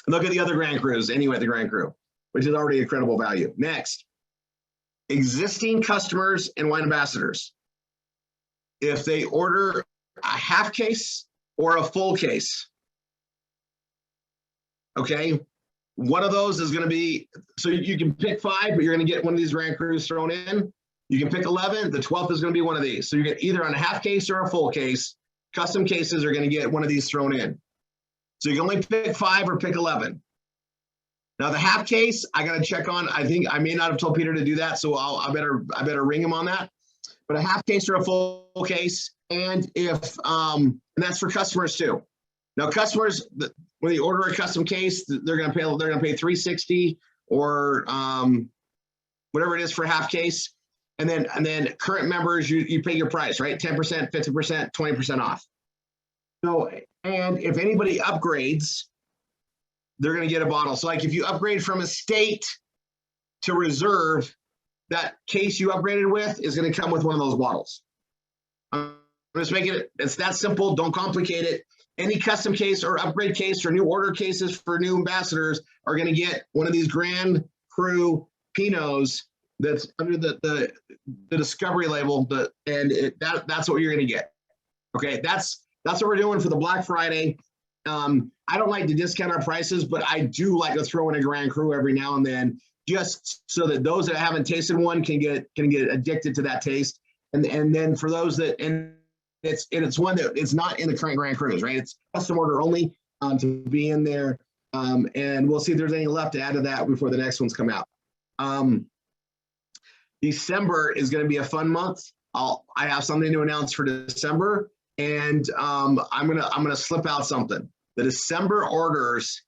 look at the other Grand Crus anyway at the Grand Cru, which is already incredible value. Next, existing customers and wine ambassadors. If they order a half case or a full case, okay, one of those is going to be, so you can pick 5, but you're going to get one of these Grand Crus thrown in. You can pick 11, the 12th is going to be one of these. So you get either on a half case or a full case. Custom cases are going to get one of these thrown in. So you can only pick 5 or pick 11. Now the half case, I got to check on. I think I may not have told Peter to do that, so I better ring him on that. But a half case or a full case, and and that's for customers too. Now customers, when they order a custom case, they're going to pay $360 or whatever it is for a half case. And then current members, you pay your price, right? 10%, 50%, 20% off. So, and if anybody upgrades, they're going to get a bottle. So like if you upgrade from estate to reserve, that case you upgraded with is going to come with one of those bottles. I'm just making it, it's that simple. Don't complicate it. Any custom case or upgrade case or new order cases for new ambassadors are going to get one of these Grand Cru Pinots that's under the discovery label. That's what you're going to get. Okay, that's what we're doing for the Black Friday. I don't like to discount our prices, but I do like to throw in a Grand Cru every now and then, just so that those that haven't tasted one can get addicted to that taste. And then for those that, and it's one that it's not in the current Grand Crus, right? It's custom order only to be in there. And we'll see if there's any left to add to that before the next ones come out. December is going to be a fun month. I have something to announce for December, and I'm gonna slip out something. The December orders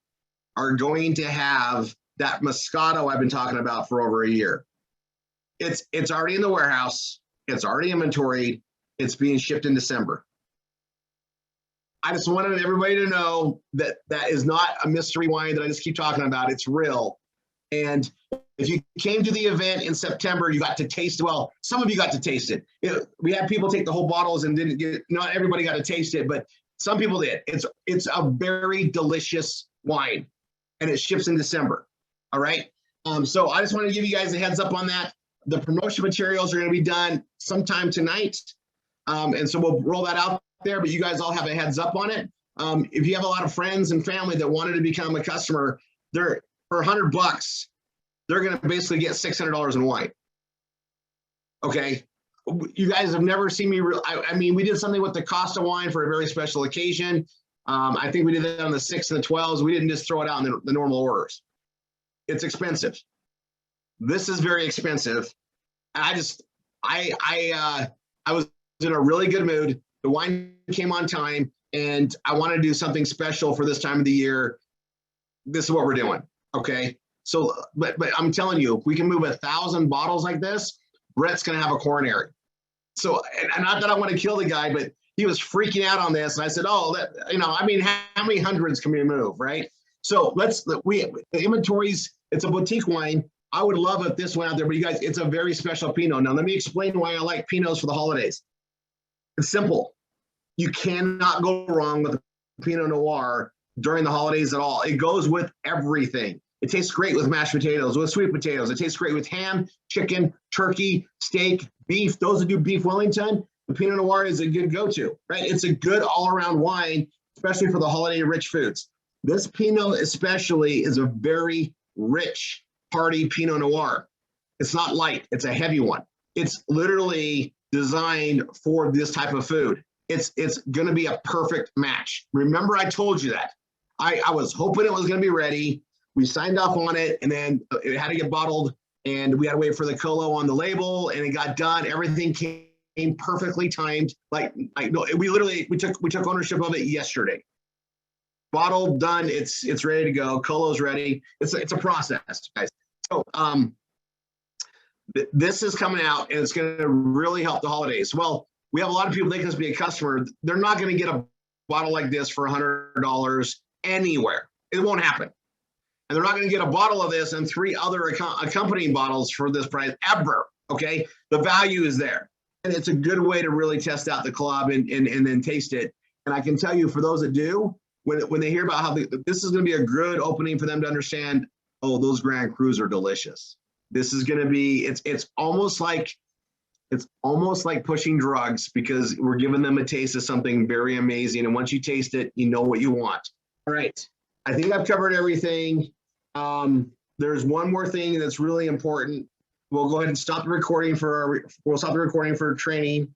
are going to have that Moscato I've been talking about for over a year. It's already in the warehouse. It's already inventoried. It's being shipped in December. I just wanted everybody to know that that is not a mystery wine that I just keep talking about. It's real. And if you came to the event in September, you got to taste, well, some of you got to taste it. We had people take the whole bottles and didn't get, not everybody got to taste it, but some people did. It's a very delicious wine, and it ships in December. All right. So I just want to give you guys a heads up on that. The promotion materials are going to be done sometime tonight. And so we'll roll that out there, but you guys all have a heads up on it. If you have a lot of friends and family that wanted to become a customer, they're for $100, they're going to basically get $600 in wine. Okay. You guys have never seen me. I mean, we did something with the Costa wine for a very special occasion. I think we did that on the 6 and the 12s. We didn't just throw it out in the normal orders. It's expensive. This is very expensive. I was in a really good mood. The wine came on time, and I want to do something special for this time of the year. This is what we're doing. Okay. So, but I'm telling you, if we can move 1,000 bottles like this, Brett's going to have a coronary. So, and not that I want to kill the guy, but he was freaking out on this. And I said, oh, I mean, how many hundreds can we move? Right. So the inventories, it's a boutique wine. I would love if this went out there, but you guys, it's a very special Pinot. Now, let me explain why I like Pinots for the holidays. It's simple. You cannot go wrong with Pinot Noir during the holidays at all. It goes with everything. It tastes great with mashed potatoes, with sweet potatoes. It tastes great with ham, chicken, turkey, steak, beef. Those that do beef Wellington, the Pinot Noir is a good go-to, right? It's a good all-around wine, especially for the holiday-rich foods. This Pinot especially is a very rich party Pinot Noir. It's not light. It's a heavy one. It's literally designed for this type of food. It's going to be a perfect match. Remember, I told you that. I was hoping it was going to be ready. We signed off on it, and then it had to get bottled, and we had to wait for the colo on the label, and it got done. Everything came perfectly timed. We took ownership of it yesterday. Bottled, done. It's ready to go. Colo's ready. It's a process, guys. So this is coming out, and it's going to really help the holidays. Well, we have a lot of people that can just be a customer. They're not going to get a bottle like this for $100 anywhere. It won't happen. And they're not going to get a bottle of this and 3 other accompanying bottles for this price ever. Okay, the value is there, and it's a good way to really test out the club and then taste it. And I can tell you, for those that do, when they hear about how this is going to be a good opening for them to understand, oh, those Grand Crus are delicious. This is going to be, it's almost like pushing drugs, because we're giving them a taste of something very amazing. And once you taste it, you know what you want. All right. I think I've covered everything. There's one more thing that's really important. We'll go ahead and stop the recording for training.